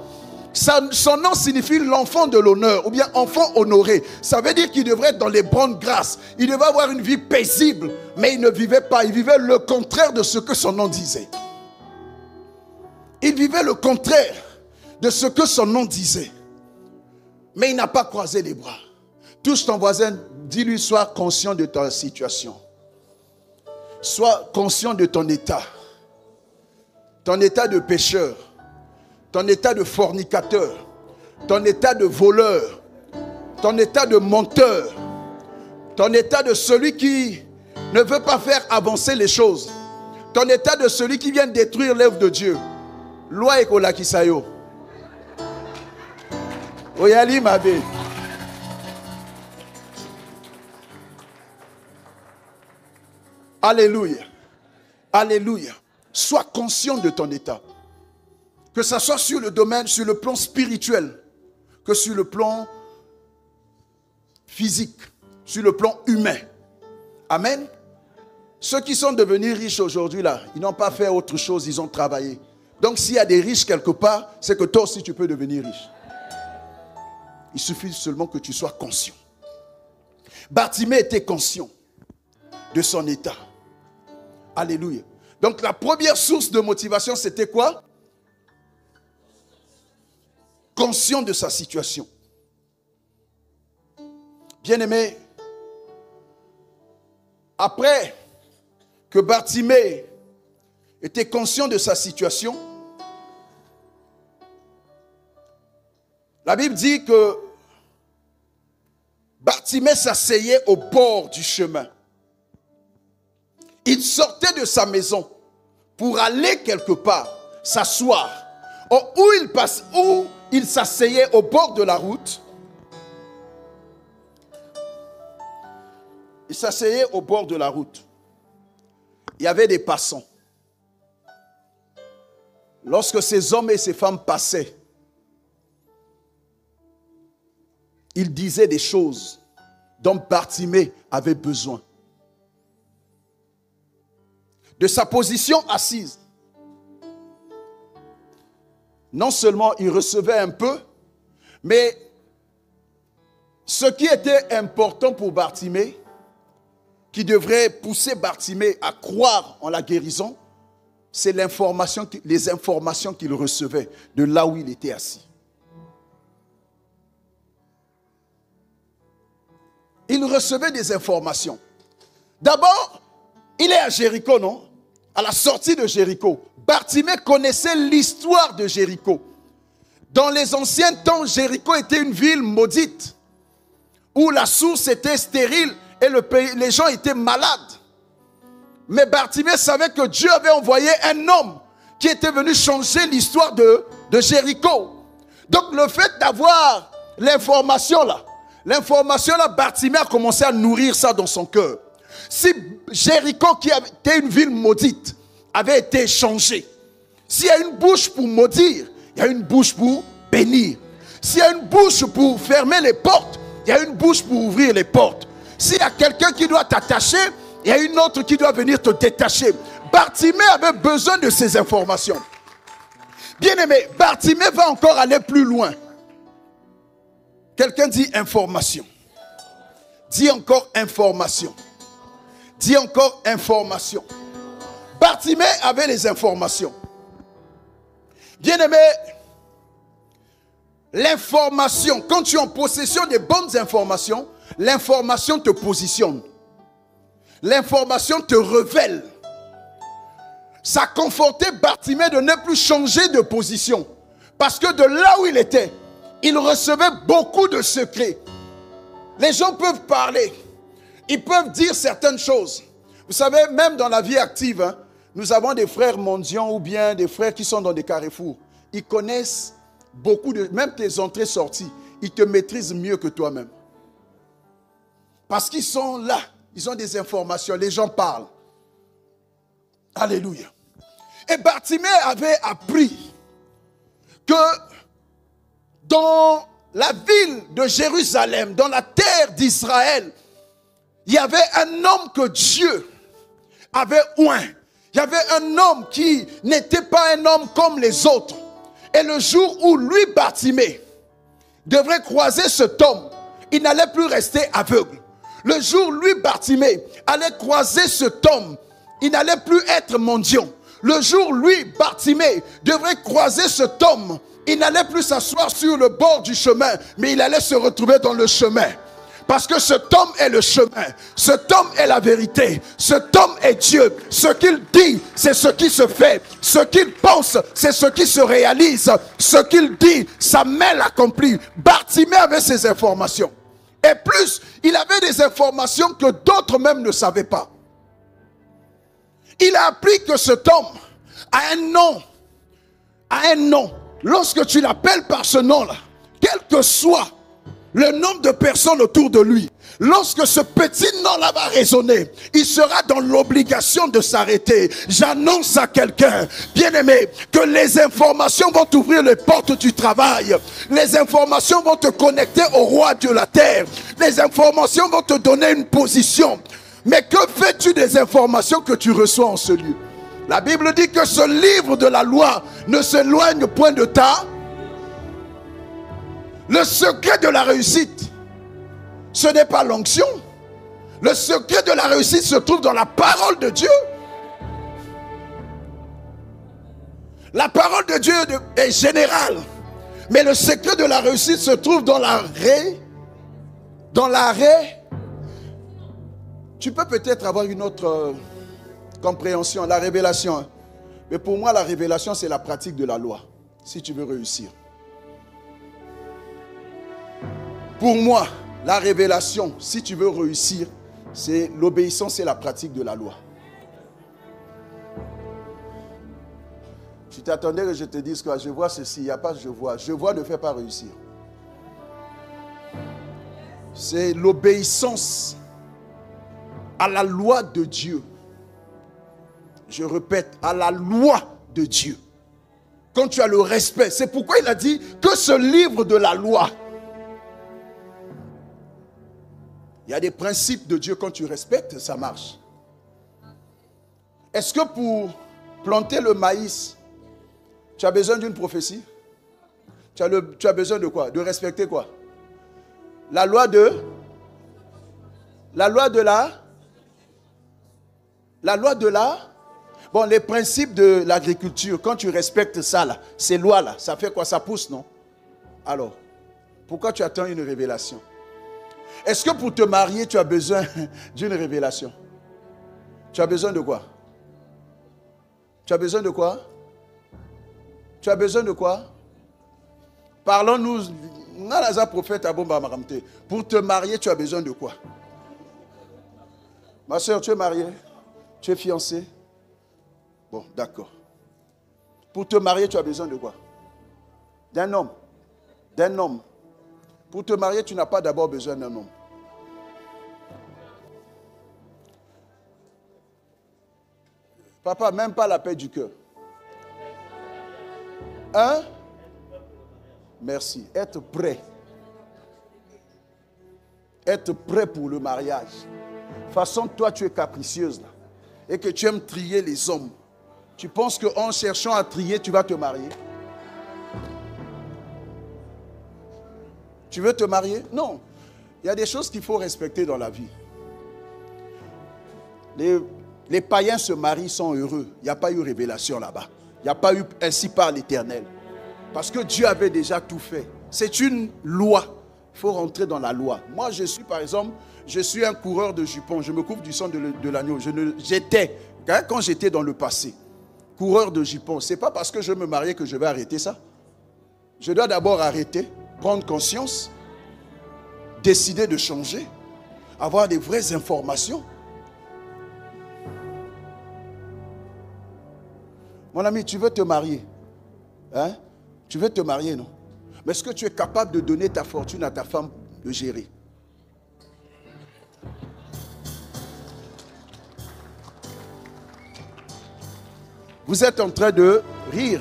Son nom signifie l'enfant de l'honneur ou bien enfant honoré. Ça veut dire qu'il devrait être dans les bonnes grâces. Il devait avoir une vie paisible, mais il ne vivait pas. Il vivait le contraire de ce que son nom disait. Il vivait le contraire de ce que son nom disait. Mais il n'a pas croisé les bras. Touche ton voisin, dis-lui, sois conscient de ta situation. Sois conscient de ton état. Ton état de pécheur. Ton état de fornicateur. Ton état de voleur. Ton état de menteur. Ton état de celui qui ne veut pas faire avancer les choses. Ton état de celui qui vient détruire l'œuvre de Dieu. Loi ekola kisayo. Oyali mabe. Alléluia. Alléluia. Sois conscient de ton état. Que ce soit sur le domaine, sur le plan spirituel, que sur le plan physique, sur le plan humain. Amen. Ceux qui sont devenus riches aujourd'hui, là, ils n'ont pas fait autre chose, ils ont travaillé. Donc s'il y a des riches quelque part, c'est que toi aussi tu peux devenir riche. Il suffit seulement que tu sois conscient. Bartimée était conscient de son état. Alléluia. Donc la première source de motivation, c'était quoi? Conscient de sa situation. Bien-aimé, après que Bartimée était conscient de sa situation, la Bible dit que Bartimée s'asseyait au bord du chemin. Il sortait de sa maison pour aller quelque part, s'asseoir. Où il s'asseyait au bord de la route. Il s'asseyait au bord de la route. Il y avait des passants. Lorsque ces hommes et ces femmes passaient, ils disaient des choses dont Bartimée avait besoin. De sa position assise, non seulement il recevait un peu, mais ce qui était important pour Bartimée, qui devrait pousser Bartimée à croire en la guérison, c'est les informations qu'il recevait de là où il était assis. Il recevait des informations. D'abord, il est à Jéricho, non? À la sortie de Jéricho. Bartimée connaissait l'histoire de Jéricho. Dans les anciens temps, Jéricho était une ville maudite, où la source était stérile et les gens étaient malades. Mais Bartimée savait que Dieu avait envoyé un homme qui était venu changer l'histoire de Jéricho. Donc le fait d'avoir l'information là, Bartimée a commencé à nourrir ça dans son cœur. Si Jéricho, qui était une ville maudite, avait été changée, s'il y a une bouche pour maudire, il y a une bouche pour bénir. S'il y a une bouche pour fermer les portes, il y a une bouche pour ouvrir les portes. S'il y a quelqu'un qui doit t'attacher, il y a une autre qui doit venir te détacher. Bartimée avait besoin de ces informations. Bien-aimé, Bartimée va encore aller plus loin. Quelqu'un dit information. Dis encore information. Dis encore information. Bartimée avait les informations. Bien-aimé, l'information, quand tu es en possession des bonnes informations, l'information te positionne. L'information te révèle. Ça confortait Bartimée de ne plus changer de position. Parce que de là où il était, il recevait beaucoup de secrets. Les gens peuvent parler. Ils peuvent dire certaines choses. Vous savez, même dans la vie active, nous avons des frères mendiants ou bien des frères qui sont dans des carrefours. Ils connaissent beaucoup de... Même tes entrées-sorties, ils te maîtrisent mieux que toi-même. Parce qu'ils sont là. Ils ont des informations. Les gens parlent. Alléluia. Et Bartimée avait appris que dans la ville de Jérusalem, dans la terre d'Israël, il y avait un homme que Dieu avait oint. Il y avait un homme qui n'était pas un homme comme les autres. Et le jour où lui, Bartimée, devrait croiser cet homme, il n'allait plus rester aveugle. Le jour où lui, Bartimée, allait croiser cet homme, il n'allait plus être mendiant. Le jour où lui, Bartimée, devrait croiser cet homme, il n'allait plus s'asseoir sur le bord du chemin, mais il allait se retrouver dans le chemin. Parce que cet homme est le chemin. Cet homme est la vérité. Cet homme est Dieu. Ce qu'il dit, c'est ce qui se fait. Ce qu'il pense, c'est ce qui se réalise. Ce qu'il dit, sa main l'accomplit. Bartimée avait ces informations. Et plus, il avait des informations que d'autres même ne savaient pas. Il a appris que cet homme a un nom. A un nom. Lorsque tu l'appelles par ce nom-là, quel que soit le nombre de personnes autour de lui, lorsque ce petit nom-là va résonner, il sera dans l'obligation de s'arrêter. J'annonce à quelqu'un, bien-aimé, que les informations vont t'ouvrir les portes du travail. Les informations vont te connecter au roi de la terre. Les informations vont te donner une position. Mais que fais-tu des informations que tu reçois en ce lieu? La Bible dit que ce livre de la loi ne s'éloigne point de ta... Le secret de la réussite, ce n'est pas l'onction. Le secret de la réussite se trouve dans la parole de Dieu. La parole de Dieu est générale. Mais le secret de la réussite se trouve dans Tu peux peut-être avoir une autre compréhension, la révélation. Mais pour moi, la révélation, c'est la pratique de la loi. Si tu veux réussir. Pour moi, la révélation, si tu veux réussir, c'est l'obéissance et la pratique de la loi. Tu t'attendais que je te dise quoi? Je vois ceci, il n'y a pas je vois. Je vois ne fait pas réussir. C'est l'obéissance à la loi de Dieu. Je répète, à la loi de Dieu. Quand tu as le respect, c'est pourquoi il a dit que ce livre de la loi, il y a des principes de Dieu, quand tu respectes, ça marche. Est-ce que pour planter le maïs, tu as besoin d'une prophétie? Tu as besoin de quoi? De respecter quoi? La loi de la... Bon, les principes de l'agriculture, quand tu respectes ça, là, ces lois-là, ça fait quoi? Ça pousse, non? Alors, pourquoi tu attends une révélation? Est-ce que pour te marier, tu as besoin d'une révélation? Tu as besoin de quoi? Tu as besoin de quoi? Tu as besoin de quoi? Parlons-nous. Prophète Abomba Maramte. Pour te marier, tu as besoin de quoi? Ma soeur, tu es mariée? Tu es fiancée? Bon, d'accord. Pour te marier, tu as besoin de quoi? D'un homme. D'un homme. Pour te marier, tu n'as pas d'abord besoin d'un homme. Papa, même pas la paix du cœur. Hein? Merci. Être prêt. Être prêt pour le mariage. De toute façon, toi, tu es capricieuse là, et que tu aimes trier les hommes. Tu penses qu'en cherchant à trier, tu vas te marier? Tu veux te marier? Non. Il y a des choses qu'il faut respecter dans la vie. Les païens se marient, sont heureux. Il n'y a pas eu révélation là-bas. Il n'y a pas eu ainsi par l'Éternel. Parce que Dieu avait déjà tout fait. C'est une loi. Il faut rentrer dans la loi. Moi, je suis, par exemple, je suis un coureur de jupons. Je me couvre du sang de l'agneau. J'étais, quand j'étais dans le passé, coureur de jupons. Ce n'est pas parce que je me mariais que je vais arrêter ça. Je dois d'abord arrêter, prendre conscience, décider de changer, avoir des vraies informations. Mon ami, tu veux te marier? Hein? Tu veux te marier, non? Mais est-ce que tu es capable de donner ta fortune à ta femme de gérer? Vous êtes en train de rire,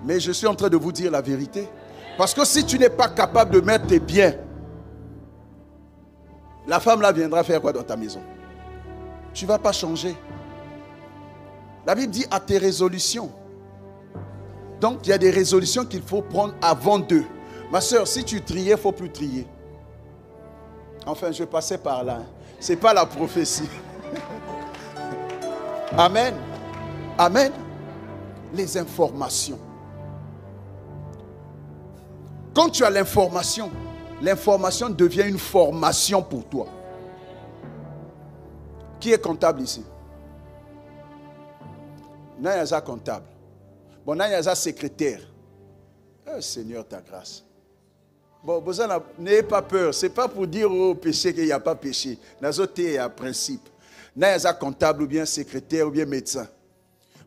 mais je suis en train de vous dire la vérité. Parce que si tu n'es pas capable de mettre tes biens, la femme là viendra faire quoi dans ta maison? Tu ne vas pas changer. La Bible dit à tes résolutions. Donc, il y a des résolutions qu'il faut prendre avant d'eux. Ma soeur, si tu triais, il ne faut plus trier. Enfin, je passais par là. Ce n'est pas la prophétie. Amen. Amen. Les informations. Quand tu as l'information, l'information devient une formation pour toi. Qui est comptable ici? Nayaza comptable. Bon, Nayaza secrétaire. Oh, Seigneur, ta grâce. Bon, n'ayez pas peur. Ce n'est pas pour dire au péché qu'il n'y a pas péché. Nazoté a principe. Nayaza comptable ou bien secrétaire ou bien médecin.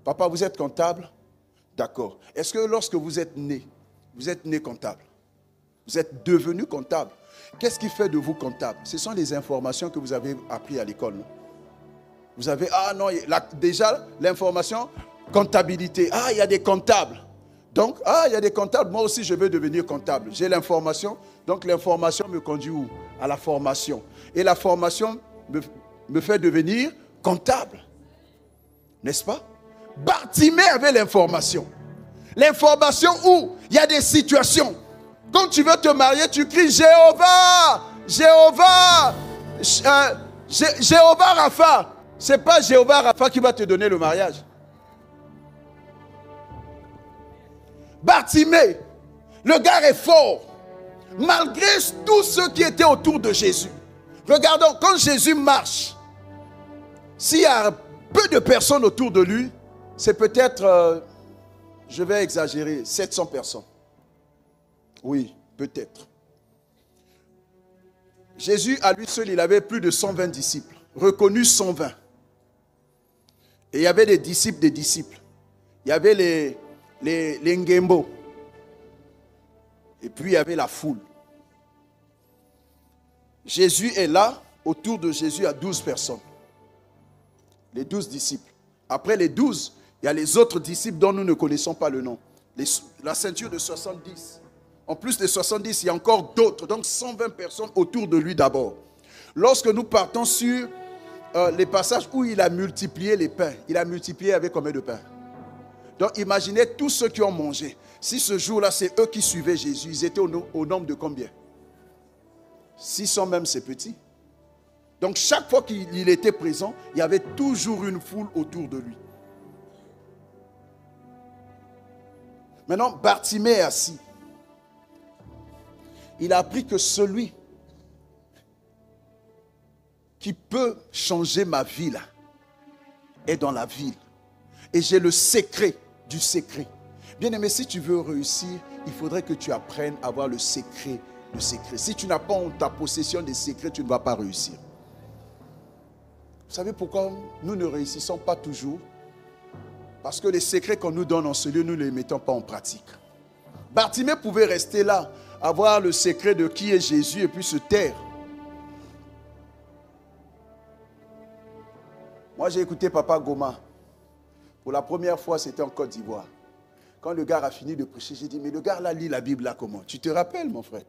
Papa, vous êtes comptable? D'accord. Est-ce que lorsque vous êtes né comptable? Vous êtes devenu comptable. Qu'est-ce qui fait de vous comptable? Ce sont les informations que vous avez apprises à l'école, non? Vous avez, déjà l'information, comptabilité. Il y a des comptables. Donc, il y a des comptables. Moi aussi, je veux devenir comptable. J'ai l'information. Donc, l'information me conduit où? À la formation. Et la formation me fait devenir comptable. N'est-ce pas? Bartimée avait l'information. L'information où il y a des situations. Quand tu veux te marier, tu cries Jéhovah, Jéhovah, Jéhovah Rapha. Ce n'est pas Jéhovah Rapha qui va te donner le mariage. Bartimée, le gars est fort. Malgré tous ceux qui étaient autour de Jésus. Regardons, quand Jésus marche, s'il y a peu de personnes autour de lui, c'est peut-être, je vais exagérer, 700 personnes. Oui, peut-être. Jésus, à lui seul, il avait plus de 120 disciples. Reconnus 120. Et il y avait des disciples des disciples. Il y avait les Ngembo. Et puis il y avait la foule. Jésus est là. Autour de Jésus, il y a 12 personnes. Les 12 disciples. Après les 12, il y a les autres disciples dont nous ne connaissons pas le nom. La ceinture de 70. En plus des 70, il y a encore d'autres. Donc 120 personnes autour de lui d'abord. Lorsque nous partons sur les passages où il a multiplié les pains, il a multiplié avec combien de pains? Donc imaginez tous ceux qui ont mangé. Si ce jour-là, c'est eux qui suivaient Jésus, ils étaient au nombre de combien? 600 même, c'est petit. Donc chaque fois qu'il était présent, il y avait toujours une foule autour de lui. Maintenant, Bartimée est assis. Il a appris que celui qui peut changer ma vie là, est dans la ville. Et j'ai le secret du secret. Bien-aimé, si tu veux réussir, il faudrait que tu apprennes à avoir le secret. Si tu n'as pas en ta possession des secrets, tu ne vas pas réussir. Vous savez pourquoi nous ne réussissons pas toujours? Parce que les secrets qu'on nous donne en ce lieu, nous ne les mettons pas en pratique. Bartimée pouvait rester là, avoir le secret de qui est Jésus et puis se taire. Moi, j'ai écouté Papa Goma. Pour la première fois, c'était en Côte d'Ivoire. Quand le gars a fini de prêcher, j'ai dit, mais le gars là lit la Bible là comment? Tu te rappelles, mon frère?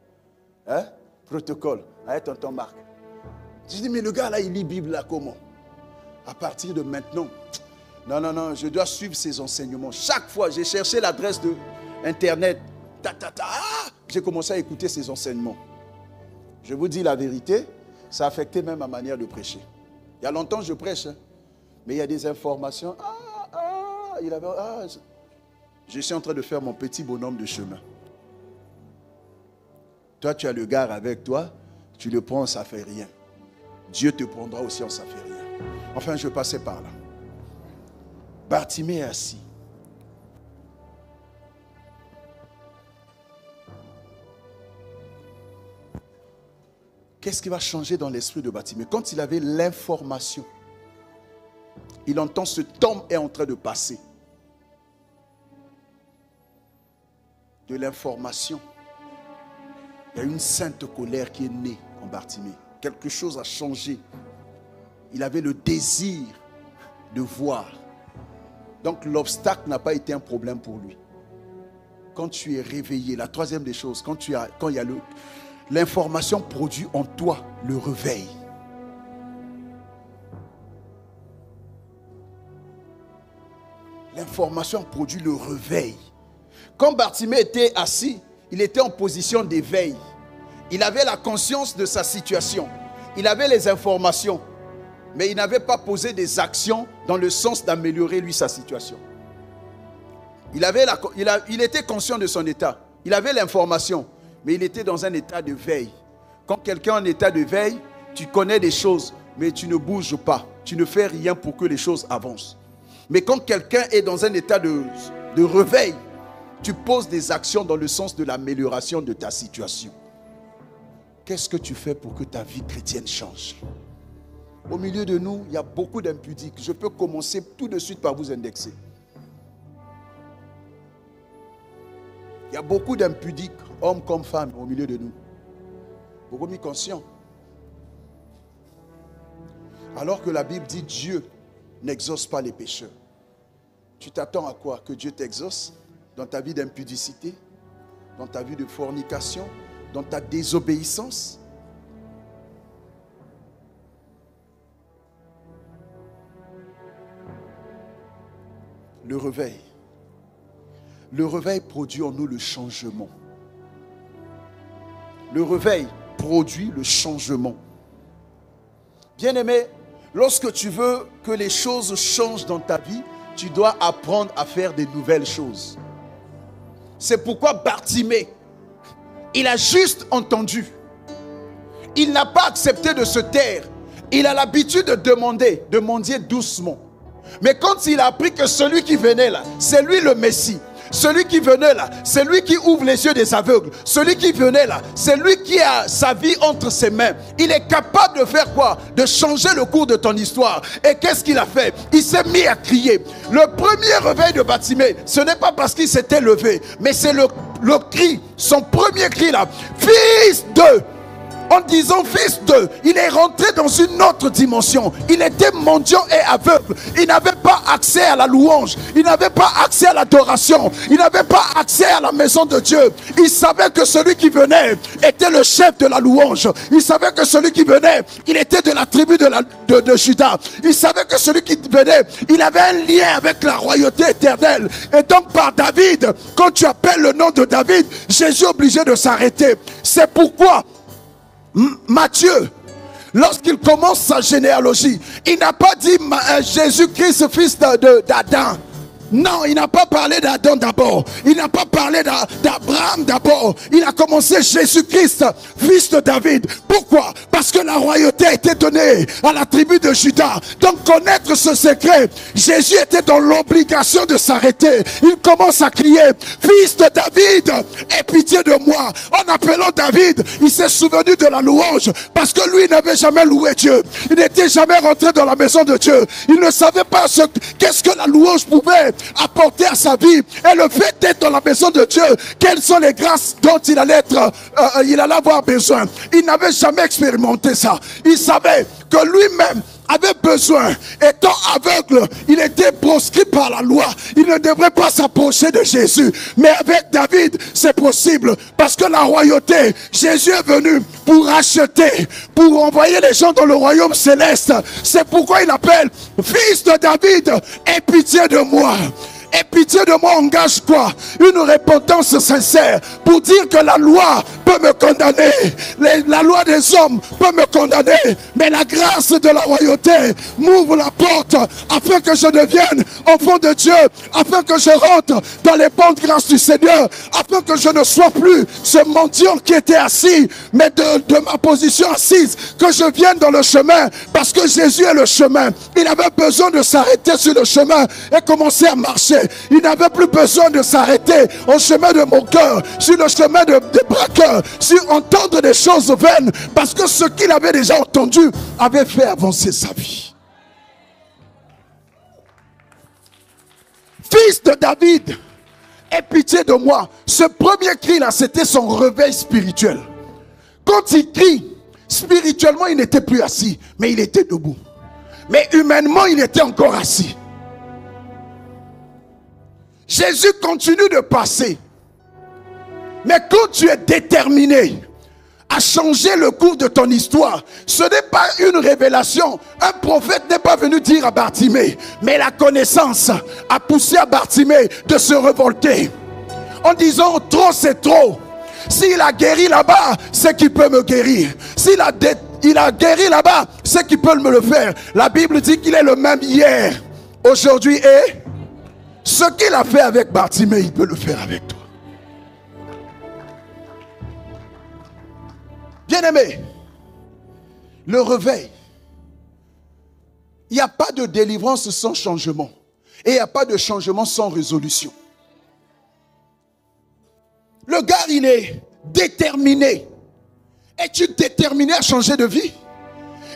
Hein? Protocole. Avec tonton Marc. J'ai dit, mais le gars là, il lit la Bible là comment? À partir de maintenant, non, je dois suivre ses enseignements. Chaque fois, j'ai cherché l'adresse de Internet. J'ai commencé à écouter ses enseignements. Je vous dis la vérité, ça a affecté même ma manière de prêcher. Il y a longtemps, je prêche, hein, mais il y a des informations. Je suis en train de faire mon petit bonhomme de chemin. Toi, tu as le gars avec toi, tu le prends, ça ne fait rien. Dieu te prendra aussi, ça ne fait rien. Enfin, je passais par là. Bartimée est assis. Qu'est-ce qui va changer dans l'esprit de Bartimée? Quand il avait l'information, il entend ce temps est en train de passer. De l'information, il y a une sainte colère qui est née en Bartimée. Quelque chose a changé. Il avait le désir de voir. Donc l'obstacle n'a pas été un problème pour lui. Quand tu es réveillé, la troisième des choses, quand il y a l'information produit en toi le réveil. L'information produit le réveil. Quand Bartimée était assis, il était en position d'éveil. Il avait la conscience de sa situation. Il avait les informations. Mais il n'avait pas posé des actions dans le sens d'améliorer lui sa situation. Il était conscient de son état. Il avait l'information. Mais il était dans un état de veille. Quand quelqu'un est en état de veille, tu connais des choses, mais tu ne bouges pas. Tu ne fais rien pour que les choses avancent. Mais quand quelqu'un est dans un état de réveil, tu poses des actions dans le sens de l'amélioration de ta situation. Qu'est-ce que tu fais pour que ta vie chrétienne change? Au milieu de nous, il y a beaucoup d'impudiques. Je peux commencer tout de suite par vous indexer. Il y a beaucoup d'impudiques, hommes comme femmes, au milieu de nous. Beaucoup mis conscients. Alors que la Bible dit Dieu n'exauce pas les pécheurs. Tu t'attends à quoi? Que Dieu t'exauce dans ta vie d'impudicité, dans ta vie de fornication, dans ta désobéissance? Le réveil. Le réveil produit en nous le changement. Le réveil produit le changement. Bien-aimé, lorsque tu veux que les choses changent dans ta vie, tu dois apprendre à faire des nouvelles choses. C'est pourquoi Bartimée, il a juste entendu. Il n'a pas accepté de se taire. Il a l'habitude de demander, de mendier doucement. Mais quand il a appris que celui qui venait là, c'est lui le Messie. Celui qui venait là, c'est lui qui ouvre les yeux des aveugles. Celui qui venait là, c'est lui qui a sa vie entre ses mains. Il est capable de faire quoi? De changer le cours de ton histoire. Et qu'est-ce qu'il a fait? Il s'est mis à crier. Le premier réveil de Bartimée, ce n'est pas parce qu'il s'était levé, mais c'est le cri, son premier cri là. Fils de... En disant fils de, il est rentré dans une autre dimension. Il était mendiant et aveugle. Il n'avait pas accès à la louange. Il n'avait pas accès à l'adoration. Il n'avait pas accès à la maison de Dieu. Il savait que celui qui venait était le chef de la louange. Il savait que celui qui venait, il était de la tribu de Juda. Il savait que celui qui venait, il avait un lien avec la royauté éternelle. Et donc par David, quand tu appelles le nom de David, Jésus est obligé de s'arrêter. C'est pourquoi Matthieu, lorsqu'il commence sa généalogie, il n'a pas dit Jésus-Christ, fils d'Adam. Non, il n'a pas parlé d'Adam d'abord. Il n'a pas parlé d'Abraham d'abord. Il a commencé Jésus-Christ, fils de David. Pourquoi? Parce que la royauté a été donnée à la tribu de Juda. Donc connaître ce secret, Jésus était dans l'obligation de s'arrêter. Il commence à crier, fils de David, aie pitié de moi. En appelant David, il s'est souvenu de la louange parce que lui n'avait jamais loué Dieu. Il n'était jamais rentré dans la maison de Dieu. Il ne savait pas qu'est-ce que la louange pouvait apporter à sa vie, et le fait d'être dans la maison de Dieu, quelles sont les grâces dont il allait avoir besoin. Il n'avait jamais expérimenté ça. Il savait que lui-même avait besoin, étant aveugle, il était proscrit par la loi. Il ne devrait pas s'approcher de Jésus. Mais avec David, c'est possible. Parce que la royauté, Jésus est venu pour racheter, pour envoyer les gens dans le royaume céleste. C'est pourquoi il appelle fils de David, aie pitié de moi. Et pitié de moi engage quoi? Une repentance sincère pour dire que la loi peut me condamner. La loi des hommes peut me condamner. Mais la grâce de la royauté m'ouvre la porte afin que je devienne enfant de Dieu, afin que je rentre dans les bonnes grâces du Seigneur, afin que je ne sois plus ce mendiant qui était assis, mais de ma position assise, que je vienne dans le chemin, parce que Jésus est le chemin. Il avait besoin de s'arrêter sur le chemin et commencer à marcher. Il n'avait plus besoin de s'arrêter au chemin de mon cœur, sur le chemin des braqueurs, sur entendre des choses vaines, parce que ce qu'il avait déjà entendu avait fait avancer sa vie. Fils de David, aie pitié de moi. Ce premier cri là, c'était son réveil spirituel. Quand il crie, spirituellement il n'était plus assis, mais il était debout. Mais humainement il était encore assis. Jésus continue de passer. Mais quand tu es déterminé à changer le cours de ton histoire, ce n'est pas une révélation. Un prophète n'est pas venu dire à Bartimée, mais la connaissance a poussé à Bartimée de se révolter en disant trop c'est trop. S'il a guéri là-bas, c'est qu'il peut me guérir. S'il a guéri là-bas, c'est qu'il peut me le faire. La Bible dit qu'il est le même hier, aujourd'hui et... Ce qu'il a fait avec Bartimée, il peut le faire avec toi. Bien-aimé, le réveil. Il n'y a pas de délivrance sans changement. Et il n'y a pas de changement sans résolution. Le gars, il est déterminé. Es-tu déterminé à changer de vie?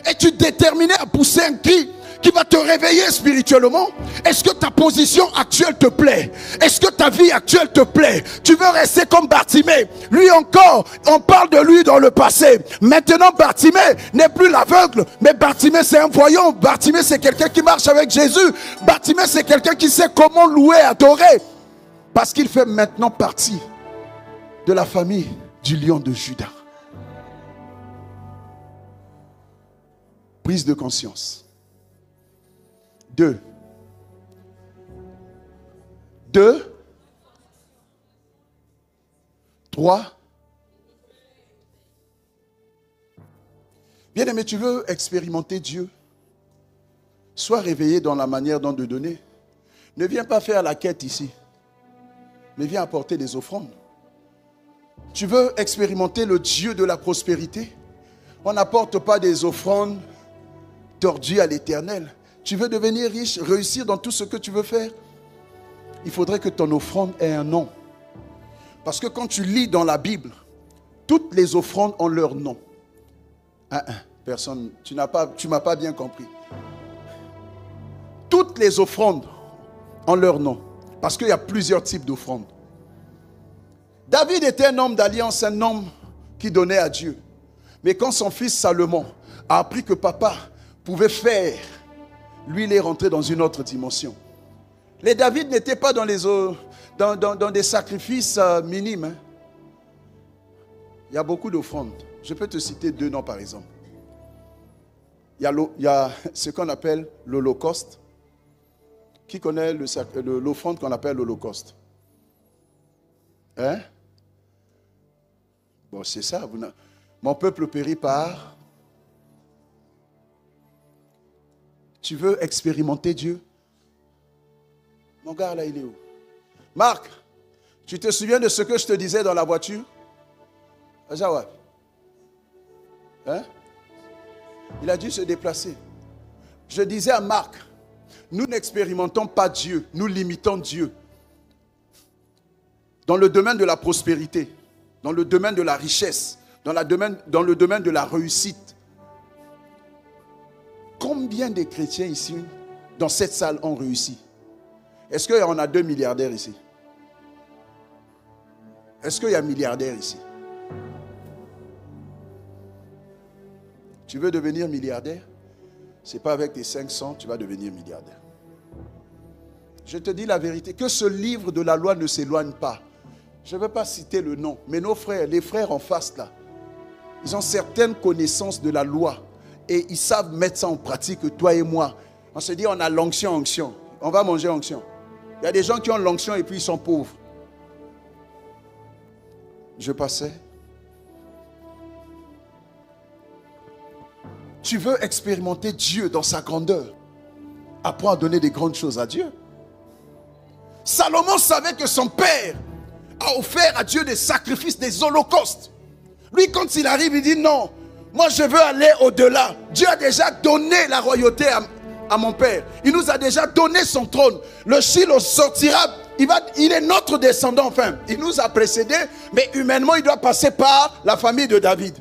Es-tu déterminé à pousser un cri qui va te réveiller spirituellement? Est-ce que ta position actuelle te plaît? Est-ce que ta vie actuelle te plaît? Tu veux rester comme Bartimée? Lui encore, on parle de lui dans le passé. Maintenant, Bartimée n'est plus l'aveugle, mais Bartimée c'est un voyant. Bartimée c'est quelqu'un qui marche avec Jésus. Bartimée c'est quelqu'un qui sait comment louer, adorer. Parce qu'il fait maintenant partie de la famille du lion de Juda. Prise de conscience. 2. 3. Bien-aimé, tu veux expérimenter Dieu? Sois réveillé dans la manière dont de donner. Ne viens pas faire la quête ici, mais viens apporter des offrandes. Tu veux expérimenter le Dieu de la prospérité? On n'apporte pas des offrandes tordues à l'Éternel. Tu veux devenir riche, réussir dans tout ce que tu veux faire? Il faudrait que ton offrande ait un nom. Parce que quand tu lis dans la Bible, toutes les offrandes ont leur nom. Personne, tu m'as pas bien compris. Toutes les offrandes ont leur nom. Parce qu'il y a plusieurs types d'offrandes. David était un homme d'alliance, un homme qui donnait à Dieu. Mais quand son fils Salomon a appris que papa pouvait faire, lui, il est rentré dans une autre dimension. Les David n'étaient pas dans des sacrifices minimes. Hein. Il y a beaucoup d'offrandes. Je peux te citer 2 noms par exemple. Il y a ce qu'on appelle l'Holocauste. Qui connaît l'offrande qu'on appelle l'Holocauste? Hein? Bon, c'est ça. Mon peuple périt par... Tu veux expérimenter Dieu? Mon gars là, il est où? Marc, tu te souviens de ce que je te disais dans la voiture? Ajawab. Hein? Il a dû se déplacer. Je disais à Marc, nous n'expérimentons pas Dieu, nous limitons Dieu. Dans le domaine de la prospérité, dans le domaine de la richesse, dans le domaine de la réussite. Combien de chrétiens ici, dans cette salle, ont réussi? Est-ce qu'il y en a 2 milliardaires ici? Est-ce qu'il y a milliardaires ici? Tu veux devenir milliardaire? Ce n'est pas avec tes 500 tu vas devenir milliardaire. Je te dis la vérité, que ce livre de la loi ne s'éloigne pas. Je ne veux pas citer le nom, mais nos frères, les frères en face là, ils ont certaines connaissances de la loi et ils savent mettre ça en pratique, toi et moi. On se dit, on a l'onction, onction. On va manger onction. Il y a des gens qui ont l'onction et puis ils sont pauvres. Je passais. Tu veux expérimenter Dieu dans sa grandeur. Apprends à donner des grandes choses à Dieu. Salomon savait que son père a offert à Dieu des sacrifices, des holocaustes. Lui, quand il arrive, il dit non, moi je veux aller au-delà. Dieu a déjà donné la royauté à mon père. Il nous a déjà donné son trône. Le Shiloh sortira, il est notre descendant, enfin. Il nous a précédés, mais humainement, il doit passer par la famille de David.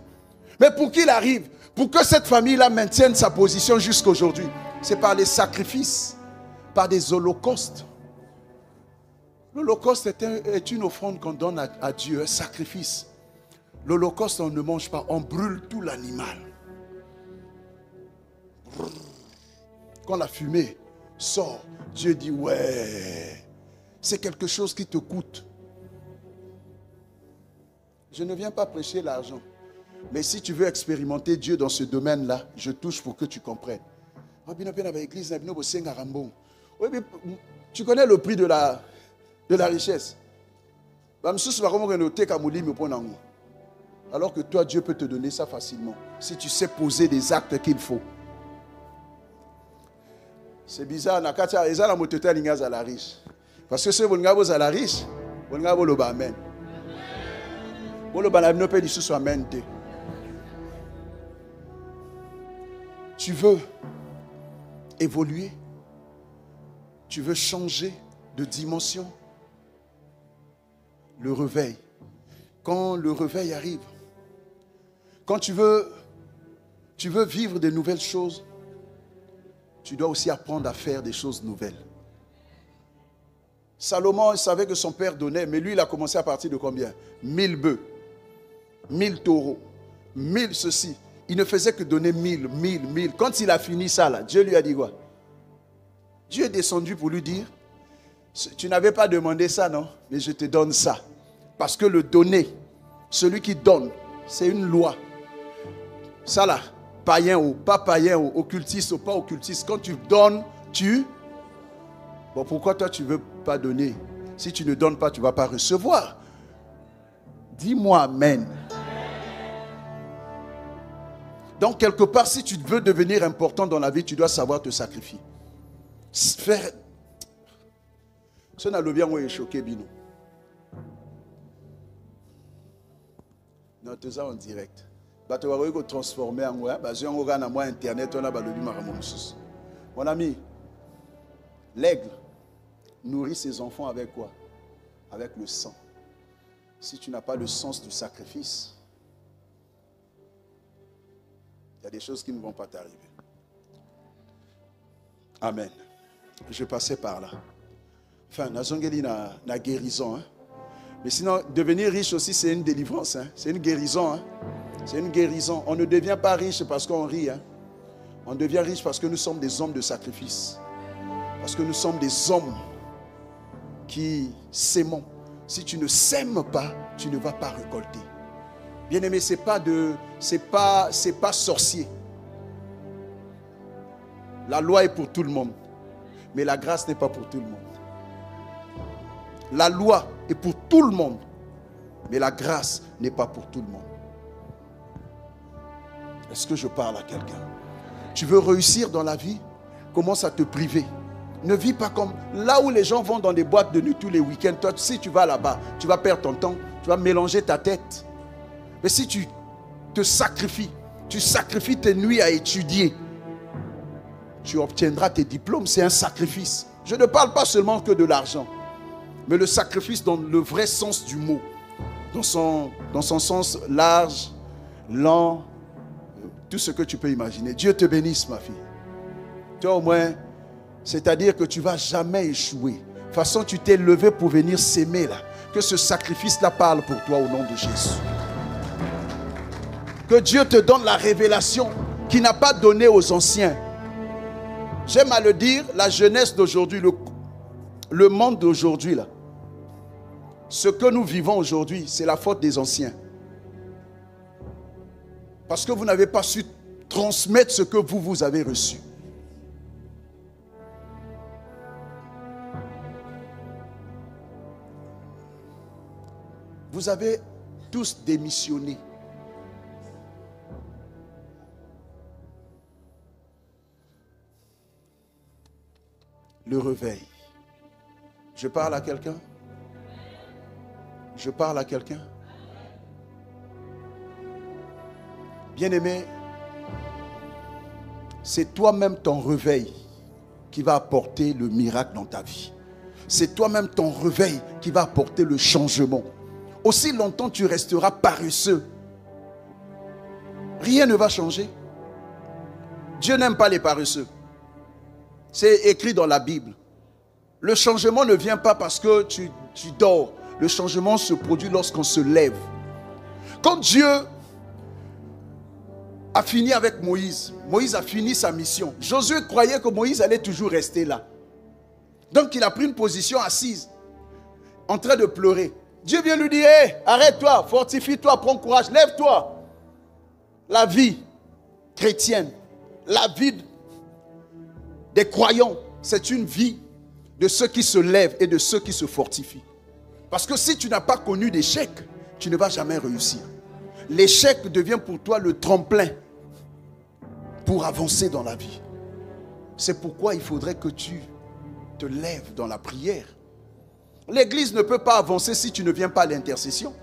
Mais pour qu'il arrive, pour que cette famille-là maintienne sa position jusqu'à aujourd'hui, c'est par les sacrifices, par des holocaustes. L'holocauste est une offrande qu'on donne à Dieu, un sacrifice. L'holocauste, on ne mange pas, on brûle tout l'animal. Quand la fumée sort, Dieu dit, ouais, c'est quelque chose qui te coûte. Je ne viens pas prêcher l'argent. Mais si tu veux expérimenter Dieu dans ce domaine-là, je touche pour que tu comprennes. Tu connais le prix de la richesse. Alors que toi, Dieu peut te donner ça facilement. Si tu sais poser des actes qu'il faut. C'est bizarre. Parce que si vous êtes à la riche, vous êtes amen. Tu veux évoluer. Tu veux changer de dimension. Le réveil. Quand le réveil arrive, quand tu veux vivre de nouvelles choses, tu dois aussi apprendre à faire des choses nouvelles. Salomon, il savait que son père donnait, mais lui, il a commencé à partir de combien? 1000 bœufs, 1000 taureaux, 1000 ceci. Il ne faisait que donner 1000. Quand il a fini ça, là, Dieu lui a dit quoi? Dieu est descendu pour lui dire, tu n'avais pas demandé ça, non? Mais je te donne ça. Parce que le donner, celui qui donne, c'est une loi. Ça là, païen ou pas païen, ou occultiste ou pas occultiste, quand tu donnes, Bon, pourquoi toi tu ne veux pas donner? Si tu ne donnes pas, tu ne vas pas recevoir. Dis-moi amen. Donc, quelque part, si tu veux devenir important dans la vie, tu dois savoir te sacrifier. Faire. Ce n'est pas bien où est choqué, Bino. Non, tu es en direct. Tu vas transformer en moi. Tu vas en internet. Mon ami, l'aigle nourrit ses enfants avec quoi? Avec le sang. Si tu n'as pas le sens du sacrifice, il y a des choses qui ne vont pas t'arriver. Amen. Je passais par là. Enfin, la guérison. Hein? Mais sinon, devenir riche aussi, c'est une délivrance. Hein? C'est une guérison. Hein? C'est une guérison. On ne devient pas riche parce qu'on rit. Hein? On devient riche parce que nous sommes des hommes de sacrifice. Parce que nous sommes des hommes qui s'aimons. Si tu ne sèmes pas, tu ne vas pas récolter. Bien-aimé, c'est pas sorcier. La loi est pour tout le monde. Mais la grâce n'est pas pour tout le monde. La loi est pour tout le monde. Mais la grâce n'est pas pour tout le monde. Est-ce que je parle à quelqu'un? Tu veux réussir dans la vie? Commence à te priver. Ne vis pas comme là où les gens vont dans des boîtes de nuit tous les week-ends. Toi, si tu vas là-bas, tu vas perdre ton temps, tu vas mélanger ta tête. Mais si tu te sacrifies, tu sacrifies tes nuits à étudier, tu obtiendras tes diplômes. C'est un sacrifice. Je ne parle pas seulement que de l'argent, mais le sacrifice dans le vrai sens du mot, dans son sens large, lent, tout ce que tu peux imaginer. Dieu te bénisse, ma fille. Toi au moins, c'est-à-dire que tu ne vas jamais échouer. De toute façon, tu t'es levé pour venir s'aimer là. Que ce sacrifice-là parle pour toi au nom de Jésus. Que Dieu te donne la révélation qu'il n'a pas donnée aux anciens. J'aime à le dire, la jeunesse d'aujourd'hui, le monde d'aujourd'hui là, ce que nous vivons aujourd'hui, c'est la faute des anciens. Parce que vous n'avez pas su transmettre ce que vous avez reçu. Vous avez tous démissionné. Le réveil. Je parle à quelqu'un? Je parle à quelqu'un? Bien-aimé, c'est toi-même ton réveil qui va apporter le miracle dans ta vie. C'est toi-même ton réveil qui va apporter le changement. Aussi longtemps tu resteras paresseux, rien ne va changer. Dieu n'aime pas les paresseux. C'est écrit dans la Bible. Le changement ne vient pas parce que tu dors. Le changement se produit lorsqu'on se lève. Quand Dieu a fini avec Moïse, Moïse a fini sa mission. Josué croyait que Moïse allait toujours rester là. Donc il a pris une position assise, en train de pleurer. Dieu vient lui dire, hey, arrête-toi, fortifie-toi, prends courage, lève-toi. La vie chrétienne, la vie des croyants, c'est une vie de ceux qui se lèvent et de ceux qui se fortifient. Parce que si tu n'as pas connu d'échec, tu ne vas jamais réussir. L'échec devient pour toi le tremplin pour avancer dans la vie. C'est pourquoi il faudrait que tu te lèves dans la prière. L'église ne peut pas avancer si tu ne viens pas à l'intercession.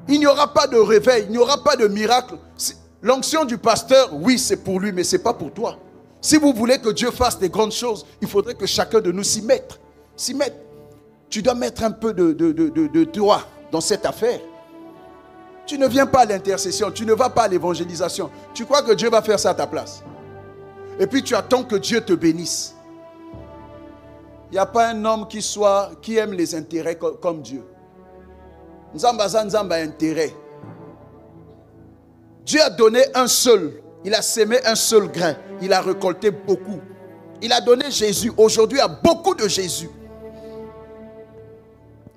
Il n'y aura pas de réveil, il n'y aura pas de miracle. L'onction du pasteur, oui, c'est pour lui, mais ce n'est pas pour toi. Si vous voulez que Dieu fasse des grandes choses, il faudrait que chacun de nous s'y mette. Tu dois mettre un peu de toi dans cette affaire. Tu ne viens pas à l'intercession, tu ne vas pas à l'évangélisation. Tu crois que Dieu va faire ça à ta place. Et puis tu attends que Dieu te bénisse. Il n'y a pas un homme qui aime les intérêts comme Dieu. Nzamba intérêt. Dieu a donné un seul. Il a sémé un seul grain. Il a récolté beaucoup. Il a donné Jésus. Aujourd'hui, il y a beaucoup de Jésus.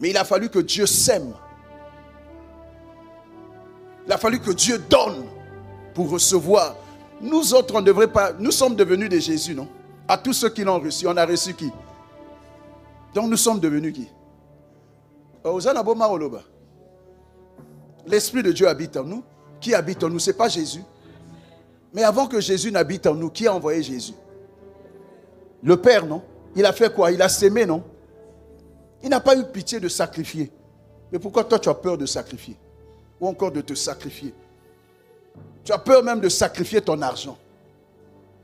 Mais il a fallu que Dieu sème. Il a fallu que Dieu donne pour recevoir. Nous autres, on ne devrait pas. Nous sommes devenus des Jésus, non? À tous ceux qui l'ont reçu, on a reçu qui? Donc nous sommes devenus qui? L'Esprit de Dieu habite en nous. Qui habite en nous? Ce n'est pas Jésus. Mais avant que Jésus n'habite en nous, qui a envoyé Jésus? Le Père, non? Il a fait quoi? Il a sémé, non? Il n'a pas eu pitié de sacrifier. Mais pourquoi toi tu as peur de sacrifier? Ou encore de te sacrifier? Tu as peur même de sacrifier ton argent.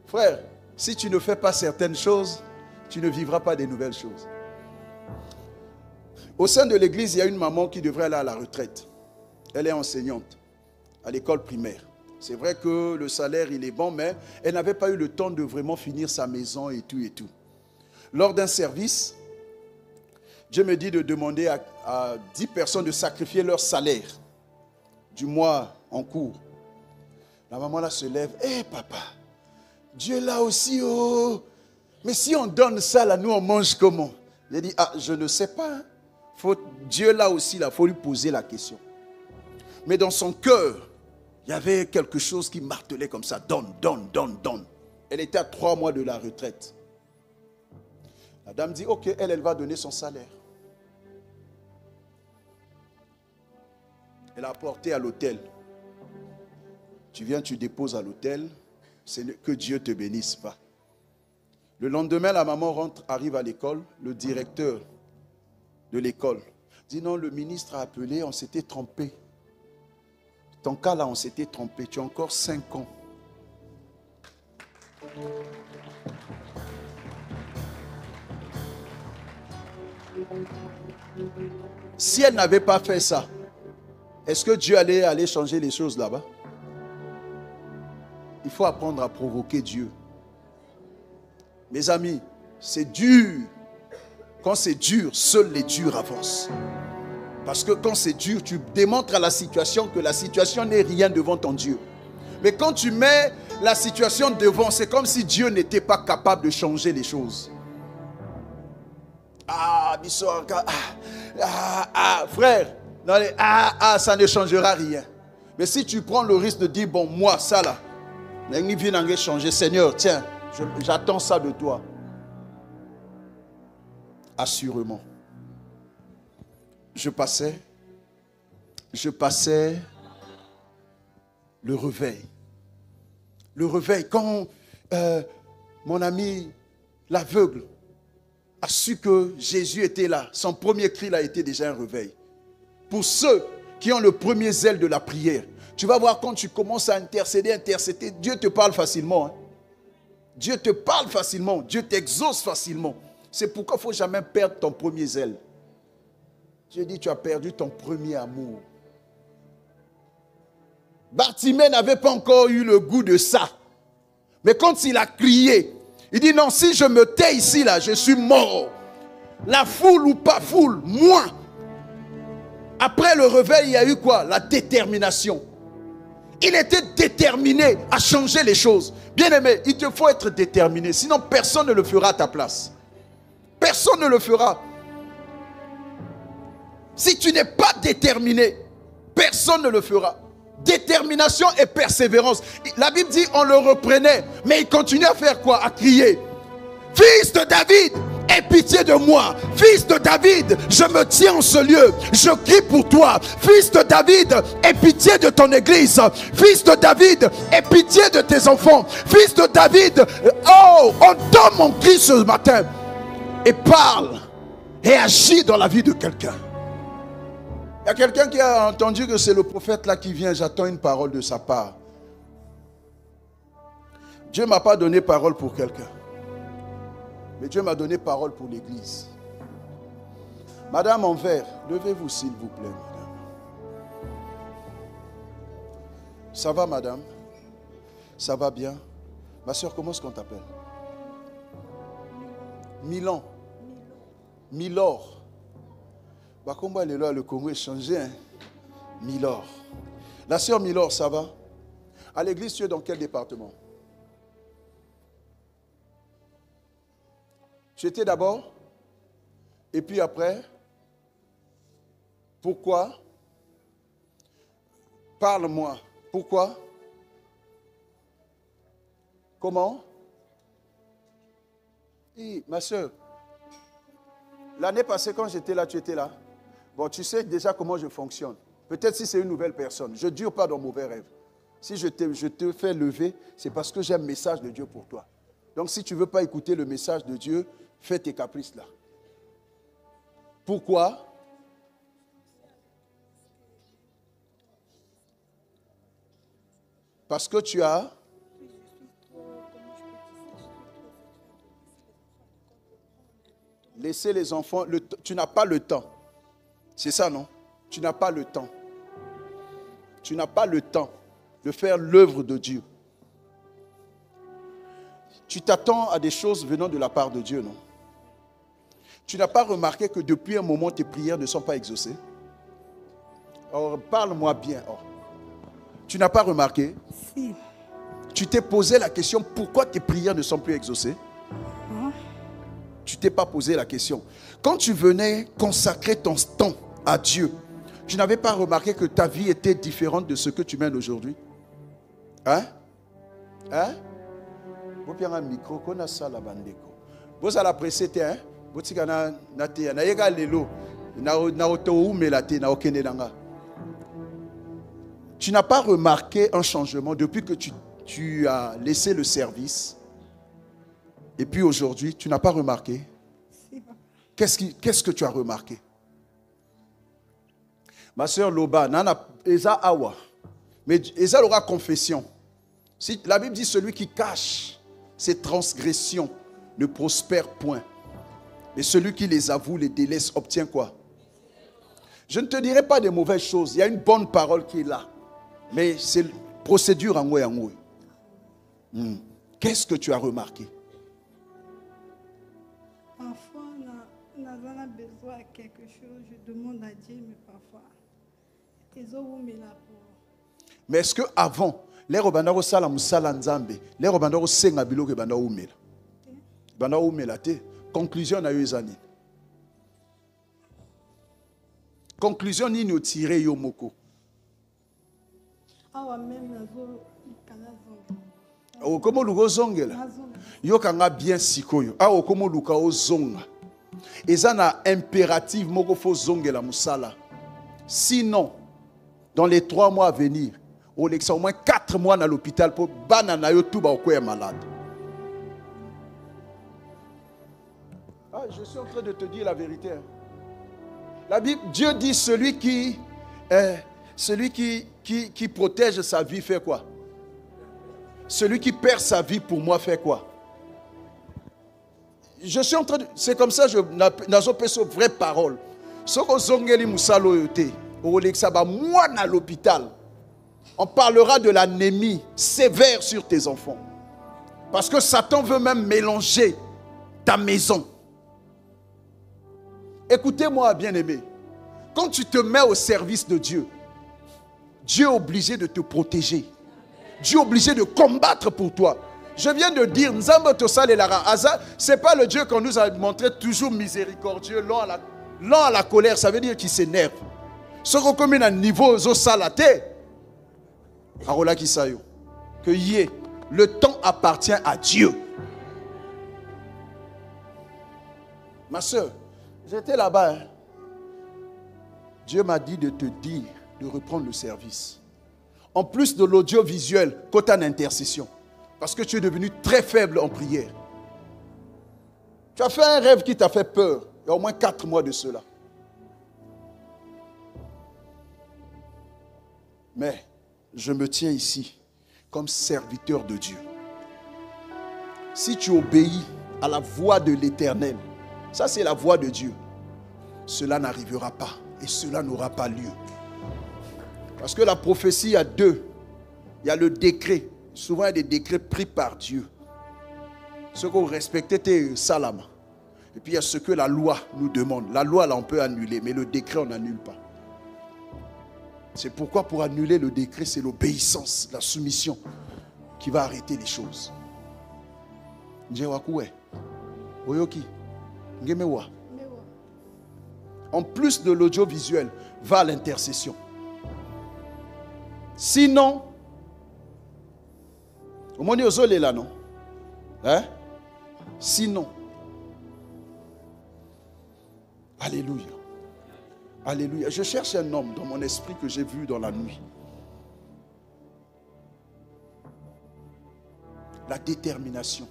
Frère, si tu ne fais pas certaines choses, tu ne vivras pas des nouvelles choses. Au sein de l'église, il y a une maman qui devrait aller à la retraite. Elle est enseignante à l'école primaire. C'est vrai que le salaire, il est bon, mais elle n'avait pas eu le temps de vraiment finir sa maison et tout et tout. Lors d'un service, Dieu me dit de demander à 10 personnes de sacrifier leur salaire du mois en cours. La maman là se lève. Hé papa, Dieu là aussi, oh. Mais si on donne ça là, nous on mange comment? J'ai dit, je ne sais pas. Hein. Dieu là aussi, il faut lui poser la question. Mais dans son cœur, il y avait quelque chose qui martelait comme ça. Donne, donne, donne, donne. Elle était à 3 mois de la retraite. La dame dit, ok, elle va donner son salaire. Elle a apporté à l'hôtel. Tu viens, tu déposes à l'hôtel. C'est que Dieu te bénisse pas. Le lendemain, la maman arrive à l'école. Le directeur de l'école dit non, le ministre a appelé, on s'était trompé. Ton cas là, on s'était trompé. Tu as encore 5 ans. Si elle n'avait pas fait ça, est-ce que Dieu allait aller changer les choses là-bas? Il faut apprendre à provoquer Dieu. Mes amis, c'est dur. Quand c'est dur, seuls les durs avancent. Parce que quand c'est dur, tu démontres à la situation que la situation n'est rien devant ton Dieu. Mais quand tu mets la situation devant, c'est comme si Dieu n'était pas capable de changer les choses. Frère, ça ne changera rien. Mais si tu prends le risque de dire, bon, moi, ça là, il vient de changer. Seigneur, tiens, j'attends ça de toi. Assurément. Je passais le réveil. Le réveil, quand mon ami, l'aveugle, a su que Jésus était là, son premier cri là était déjà un réveil. Pour ceux qui ont le premier zèle de la prière, tu vas voir quand tu commences à intercéder, Dieu te parle facilement. Hein. Dieu te parle facilement, Dieu t'exauce facilement. C'est pourquoi il ne faut jamais perdre ton premier zèle. Dieu dit, tu as perdu ton premier amour. Bartimée n'avait pas encore eu le goût de ça. Mais quand il a crié, il dit, non, si je me tais ici, là, je suis mort. La foule ou pas foule, moi. Après le réveil, il y a eu quoi? La détermination. Il était déterminé à changer les choses. Bien-aimé, il te faut être déterminé. Sinon, personne ne le fera à ta place. Personne ne le fera. Si tu n'es pas déterminé, personne ne le fera. Détermination et persévérance. La Bible dit on le reprenait, mais il continuait à faire quoi? À crier. Fils de David, aie pitié de moi. Fils de David, je me tiens en ce lieu. Je crie pour toi. Fils de David, aie pitié de ton église. Fils de David, aie pitié de tes enfants. Fils de David, oh, entends mon cri ce matin. Et parle et agis dans la vie de quelqu'un. Il y a quelqu'un qui a entendu que c'est le prophète là qui vient. J'attends une parole de sa part. Dieu ne m'a pas donné parole pour quelqu'un. Mais Dieu m'a donné parole pour l'église. Madame Envers, levez-vous s'il vous plaît, madame. Ça va, madame? Ça va bien? Ma soeur, comment est-ce qu'on t'appelle? Milan. Milor. Bah, comment elle est là, le Congo est changé, hein? Milor. La sœur Milor, ça va? À l'église, tu es dans quel département? Tu étais d'abord? Et puis après? Pourquoi? Parle-moi. Pourquoi? Comment? Et, ma soeur, l'année passée, quand j'étais là, tu étais là? Bon, tu sais déjà comment je fonctionne. Peut-être si c'est une nouvelle personne. Je ne dure pas dans mauvais rêve. Si je te fais lever, c'est parce que j'ai un message de Dieu pour toi. Donc, si tu ne veux pas écouter le message de Dieu, fais tes caprices là. Pourquoi? Parce que tu as... laissé les enfants... tu n'as pas le temps. C'est ça, non? Tu n'as pas le temps. Tu n'as pas le temps de faire l'œuvre de Dieu. Tu t'attends à des choses venant de la part de Dieu, non? Tu n'as pas remarqué que depuis un moment, tes prières ne sont pas exaucées? Or, parle-moi bien. Or. Tu n'as pas remarqué? Si. Tu t'es posé la question, pourquoi tes prières ne sont plus exaucées? Tu ne t'es pas posé la question. Quand tu venais consacrer ton temps à Dieu, tu n'avais pas remarqué que ta vie était différente de ce que tu mènes aujourd'hui? Hein? Hein? Vous avez un micro, qu'on a ça la bandeko. Vous allez apprécier, hein? Vous avez un lelo. Tu n'as pas remarqué un changement depuis que tu as laissé le service? Et puis aujourd'hui, tu n'as pas remarqué? Si, papa. Qu'est-ce que tu as remarqué? Ma soeur Loba, Nana, Eza Awa. Mais Eza aura confession. Si, la Bible dit celui qui cache ses transgressions ne prospère point. Mais celui qui les avoue, les délaisse, obtient quoi? Je ne te dirai pas des mauvaises choses. Il y a une bonne parole qui est là. Mais c'est procédure en oué en oué. Qu'est-ce que tu as remarqué? Parfois, on a besoin de quelque chose. Je demande à Dieu, mais parfois, ils ont mis là pour. Mais est-ce que avant, les robandaro sala musala nzambe, les robandaro senga biloke banda umela. Banda umela te. Conclusion na yo ezani. Conclusion ni no tire yo moko. Awa même nazo kana zonga. O komo lugo zongela. Yo kanga bien sikoyo. A o komo luka o zonga. Ezana impératif moko fo zongela musala. Sinon, dans les 3 mois à venir, on est au moins 4 mois dans l'hôpital pour banana yo tout ba ko est malade. Ah, je suis en train de te dire la vérité. La Bible, Dieu dit celui qui protège sa vie fait quoi? Celui qui perd sa vie pour moi fait quoi? Je suis en train de... C'est comme ça, je n'ai pas de vraie parole. Ce que zongeli musalo yote, moi à l'hôpital, on parlera de l'anémie sévère sur tes enfants. Parce que Satan veut même mélanger ta maison. Écoutez-moi, bien-aimé. Quand tu te mets au service de Dieu, Dieu est obligé de te protéger. Dieu est obligé de combattre pour toi. Je viens de dire, ce n'est pas le Dieu qu'on nous a montré toujours miséricordieux, lent à la colère, ça veut dire qu'il s'énerve. Ce qu'on commune à niveau salaté, que le temps appartient à Dieu. Ma soeur, j'étais là-bas. Dieu m'a dit de te dire de reprendre le service. En plus de l'audiovisuel, côté en intercession. Parce que tu es devenu très faible en prière. Tu as fait un rêve qui t'a fait peur. Il y a au moins 4 mois de cela. Mais je me tiens ici comme serviteur de Dieu. Si tu obéis à la voix de l'Éternel, ça c'est la voix de Dieu, cela n'arrivera pas et cela n'aura pas lieu. Parce que la prophétie, il y a 2. Il y a le décret. Souvent, il y a des décrets pris par Dieu. Ce qu'on respectait, c'était Salama. Et puis, il y a ce que la loi nous demande. La loi, là, on peut annuler, mais le décret, on n'annule pas. C'est pourquoi, pour annuler le décret, c'est l'obéissance, la soumission qui va arrêter les choses. En plus de l'audiovisuel, va à l'intercession. Sinon, au moins, on est là, non? Hein? Sinon, alléluia. Alléluia. Je cherche un homme dans mon esprit que j'ai vu dans la nuit. La détermination.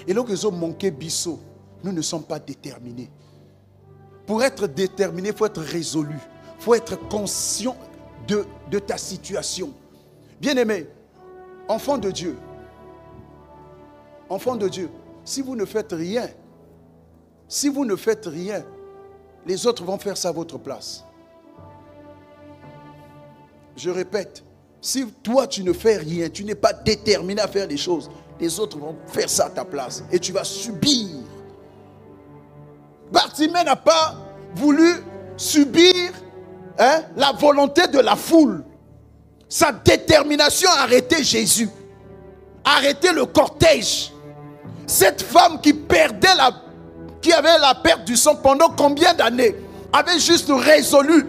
Et là, que manqué bisso, nous ne sommes pas déterminés. Pour être déterminé, il faut être résolu. Il faut être conscient de ta situation. Bien-aimé, enfant de Dieu, si vous ne faites rien, les autres vont faire ça à votre place. Je répète, si toi tu ne fais rien, tu n'es pas déterminé à faire des choses, les autres vont faire ça à ta place et tu vas subir. Bartimée n'a pas voulu subir la volonté de la foule. Sa détermination à arrêter Jésus, arrêter le cortège. Cette femme qui avait la perte du sang pendant combien d'années, avait juste résolu,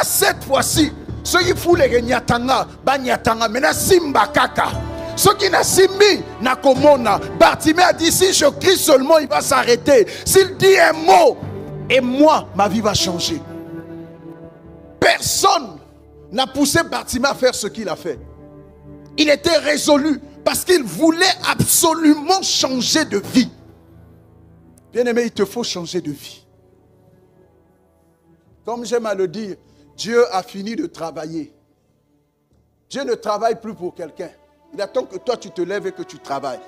cette fois-ci, ceux qui font les nyatanga, banyatanga, maintenant simba kaka. Ceux qui n'a simbi, n'a komona. Bartimée a dit, si je crie seulement, il va s'arrêter. S'il dit un mot, et moi, ma vie va changer. Personne n'a poussé Bartimée à faire ce qu'il a fait. Il était résolu. Parce qu'il voulait absolument changer de vie. Bien-aimé, il te faut changer de vie. Comme j'aime à le dire, Dieu a fini de travailler. Dieu ne travaille plus pour quelqu'un. Il attend que toi tu te lèves et que tu travailles.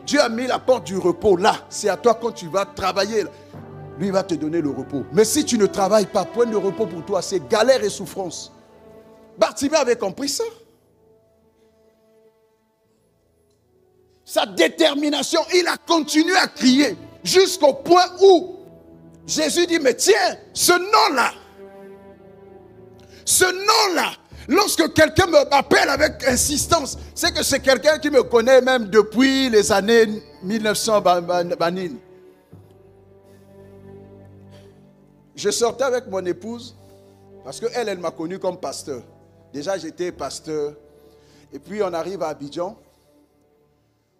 Dieu a mis la porte du repos là. C'est à toi quand tu vas travailler. Lui va te donner le repos. Mais si tu ne travailles pas, point de repos pour toi, c'est galère et souffrance. Bartimée avait compris ça. Sa détermination, il a continué à crier jusqu'au point où Jésus dit, mais tiens, ce nom-là, lorsque quelqu'un m'appelle avec insistance, c'est que c'est quelqu'un qui me connaît même depuis les années 1900 banines. Je sortais avec mon épouse parce qu'elle, elle m'a connu comme pasteur. Déjà, j'étais pasteur. Et puis, on arrive à Abidjan.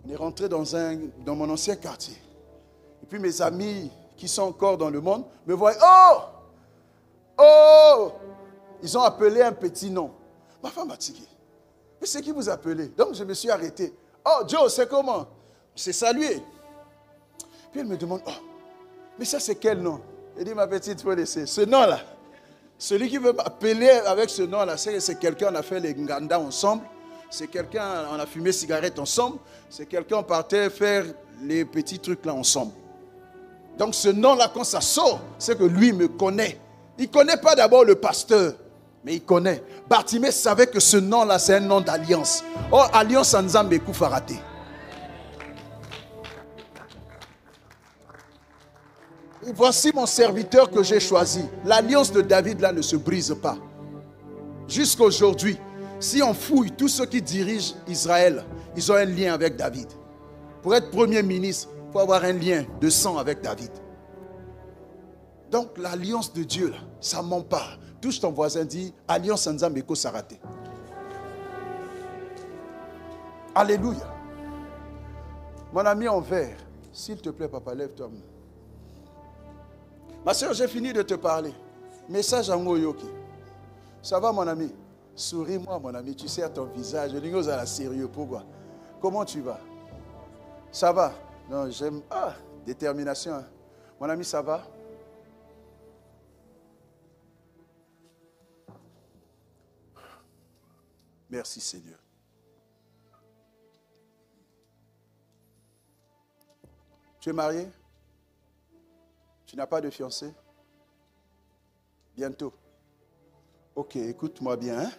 On est rentré dans mon ancien quartier. Et puis, mes amis qui sont encore dans le monde me voient. Oh! Ils ont appelé un petit nom. Ma femme m'a dit, mais c'est qui vous appelez? Donc, je me suis arrêté. Oh, Joe, c'est comment? On s'est salué. Puis, elle me demande, oh, mais ça, c'est quel nom? Elle dit, ma petite, il faut laisser. Ce nom-là, celui qui veut m'appeler avec ce nom-là, c'est quelqu'un, on a fait les nganda ensemble. C'est quelqu'un, on a fumé cigarette ensemble. C'est quelqu'un, on partait faire les petits trucs là ensemble. Donc ce nom-là, quand ça sort, c'est que lui me connaît. Il ne connaît pas d'abord le pasteur, mais il connaît. Bartimée savait que ce nom-là, c'est un nom d'alliance. Oh, alliance en Nzambe Koufarate. Voici mon serviteur que j'ai choisi. L'alliance de David là ne se brise pas. Jusqu'à aujourd'hui, si on fouille tous ceux qui dirigent Israël, ils ont un lien avec David. Pour être premier ministre, il faut avoir un lien de sang avec David. Donc l'alliance de Dieu là, ça ne ment pas. Touche ton voisin, dit alliance Nzambe Eko Sarate. Alléluia. Mon ami en vert, s'il te plaît papa, lève-toi. Ma soeur, j'ai fini de te parler. Message en Ngoyoki. Ça va, mon ami? Souris-moi, mon ami. Tu sais à ton visage. Je dis, à la sérieux. Pourquoi? Comment tu vas? Ça va? Non, j'aime. Ah, détermination. Hein. Mon ami, ça va? Merci, Seigneur. Tu es marié? Tu n'as pas de fiancé? Bientôt. Ok, écoute-moi bien. Hein?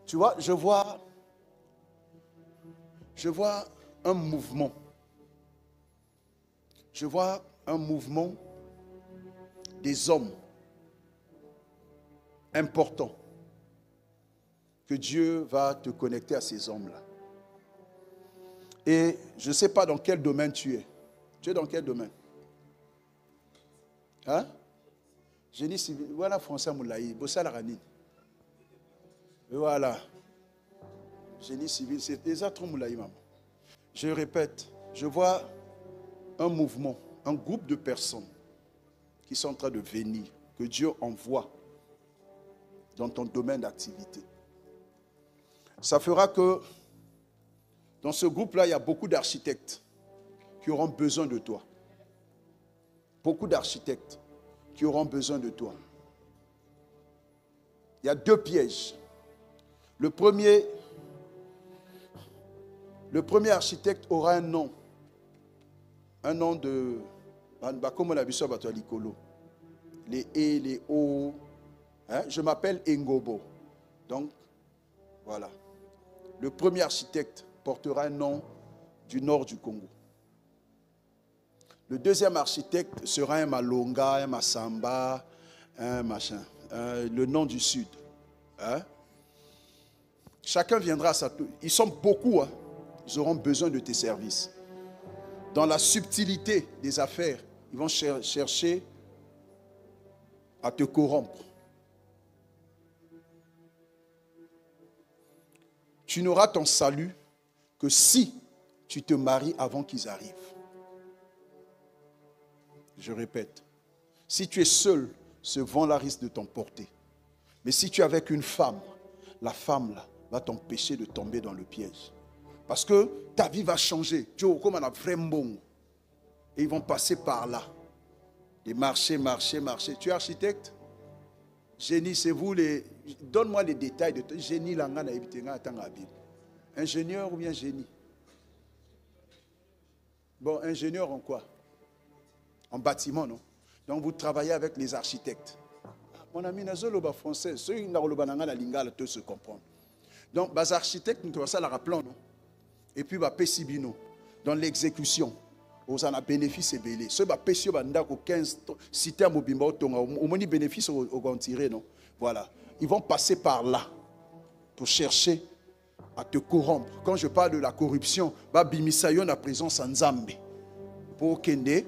Tu vois, je vois un mouvement. Je vois un mouvement des hommes importants. Que Dieu va te connecter à ces hommes-là. Et je ne sais pas dans quel domaine tu es. Tu es dans quel domaine? Hein? Génie civil. Voilà François Moulaï. Bossa Larani. Voilà. Génie civil. C'est déjà trop Moulaï, maman. Je répète. Je vois un mouvement, un groupe de personnes qui sont en train de venir, que Dieu envoie dans ton domaine d'activité. Ça fera que dans ce groupe-là, il y a beaucoup d'architectes qui auront besoin de toi. Beaucoup d'architectes qui auront besoin de toi. Il y a deux pièges. Le premier architecte aura un nom. Un nom de... Comme on a vu ça, les E, les O. Hein? Je m'appelle Ngobo. Donc, voilà. Le premier architecte portera un nom du nord du Congo. Le deuxième architecte sera un Malonga, un Massamba, un machin, le nom du sud. Hein? Chacun viendra à sa tour. Ils sont beaucoup, hein? Ils auront besoin de tes services. Dans la subtilité des affaires, ils vont chercher à te corrompre. Tu n'auras ton salut que si tu te maries avant qu'ils arrivent. Je répète, si tu es seul, ce vent-là risque de t'emporter. Mais si tu es avec une femme, la femme là va t'empêcher de tomber dans le piège. Parce que ta vie va changer. Tu es comme un vrai bon. Et ils vont passer par là. Et marcher. Tu es architecte? Génie, c'est vous les... Donne-moi les détails de ton génie. Ingénieur ou bien génie? Bon, ingénieur en quoi? En bâtiment, non? Donc vous travaillez avec les architectes. Mon ami, nazoloba français, ceux qui n'ont pas la lingala, tous se comprendre. Donc, les architectes, nous devons ça la rappeler, non? Et puis, les PCBino, dans l'exécution, vous en avez bénéfice et belé. Ceux qui PCO, ils ont 15 cités à Mobimba, au moins bénéfice au grand tiré, non? Voilà. Ils vont passer par là pour chercher à te corrompre. Quand je parle de la corruption, bimisayo na présence en Zambie. Pour Kende,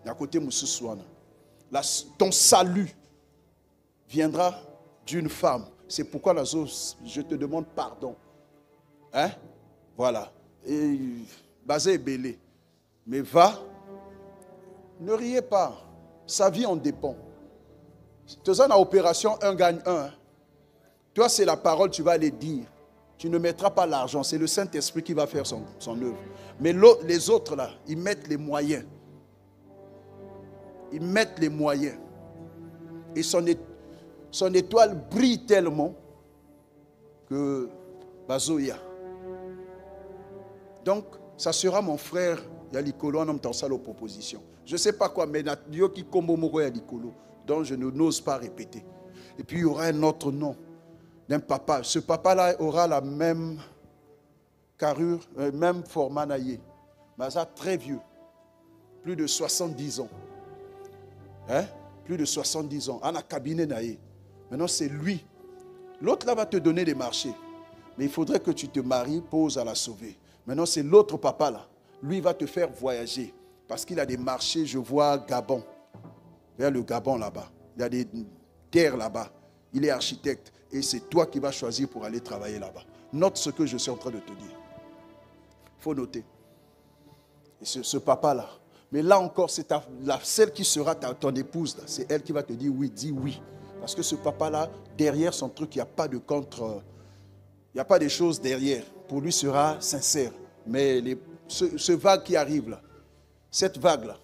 à côté Moussousouana. Ton salut viendra d'une femme. C'est pourquoi je te demande pardon. Hein? Voilà. Et basé est belé. Mais va, ne riez pas. Sa vie en dépend. Tu es en opération 1 gagne 1. Hein? Toi, c'est la parole, tu vas aller dire. Tu ne mettras pas l'argent. C'est le Saint-Esprit qui va faire son œuvre. Mais les autres, là, ils mettent les moyens. Ils mettent les moyens. Et son étoile brille tellement que Bazoya. Donc, ça sera mon frère Yalikolo en même temps ça l'opposition. Je ne sais pas quoi, mais Yoki Kombo Moro Yalikolo, dont je n'ose pas répéter. Et puis il y aura un autre nom d'un papa. Ce papa-là aura la même carrure, même format naïe. Mais ça très vieux. Plus de 70 ans. Hein? Plus de 70 ans. En a cabinet naïe. Maintenant, c'est lui. L'autre là va te donner des marchés. Mais il faudrait que tu te maries, pose à la sauver. Maintenant, c'est l'autre papa là. Lui, il va te faire voyager. Parce qu'il a des marchés, je vois Gabon. Vers le Gabon là-bas. Il y a des terres là-bas. Il est architecte. Et c'est toi qui vas choisir pour aller travailler là-bas. Note ce que je suis en train de te dire. Il faut noter. Et ce papa là. Mais là encore, c'est celle qui sera ton épouse. C'est elle qui va te dire oui, dis oui. Parce que ce papa-là, derrière son truc, il n'y a pas de contre... Il n'y a pas de choses derrière. Pour lui, sera sincère. Mais ce vague qui arrive là, cette vague-là,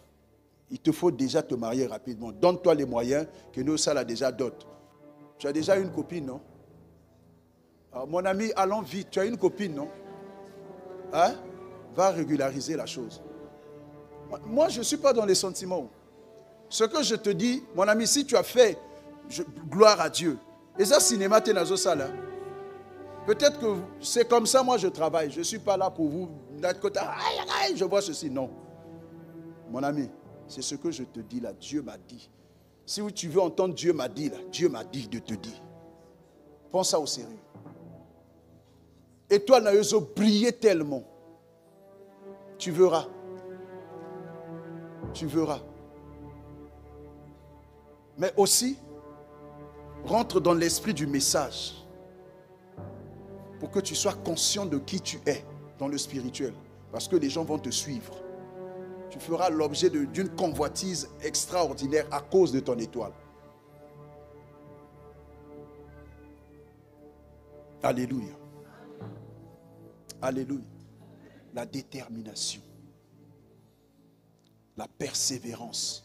il te faut déjà te marier rapidement. Donne-toi les moyens que nous, ça l'a déjà d'autres. Tu as déjà une copine, non? Alors, mon ami, allons vite. Tu as une copine, non? Hein? Va régulariser la chose. Moi, je ne suis pas dans les sentiments. Ce que je te dis, mon ami, si tu as fait gloire à Dieu, et ça, cinéma, tu es dans ce salle. Peut-être que c'est comme ça, moi, je travaille. Je ne suis pas là pour vous. Je vois ceci. Non. Mon ami, c'est ce que je te dis là. Dieu m'a dit. Si tu veux entendre Dieu m'a dit là, Dieu m'a dit de te dire. Prends ça au sérieux. Et toi, Nayozo, briller tellement. Tu verras. Tu verras. Mais aussi, rentre dans l'esprit du message pour que tu sois conscient de qui tu es dans le spirituel. Parce que les gens vont te suivre. Tu feras l'objet d'une convoitise extraordinaire à cause de ton étoile. Alléluia. Alléluia. La détermination. La persévérance.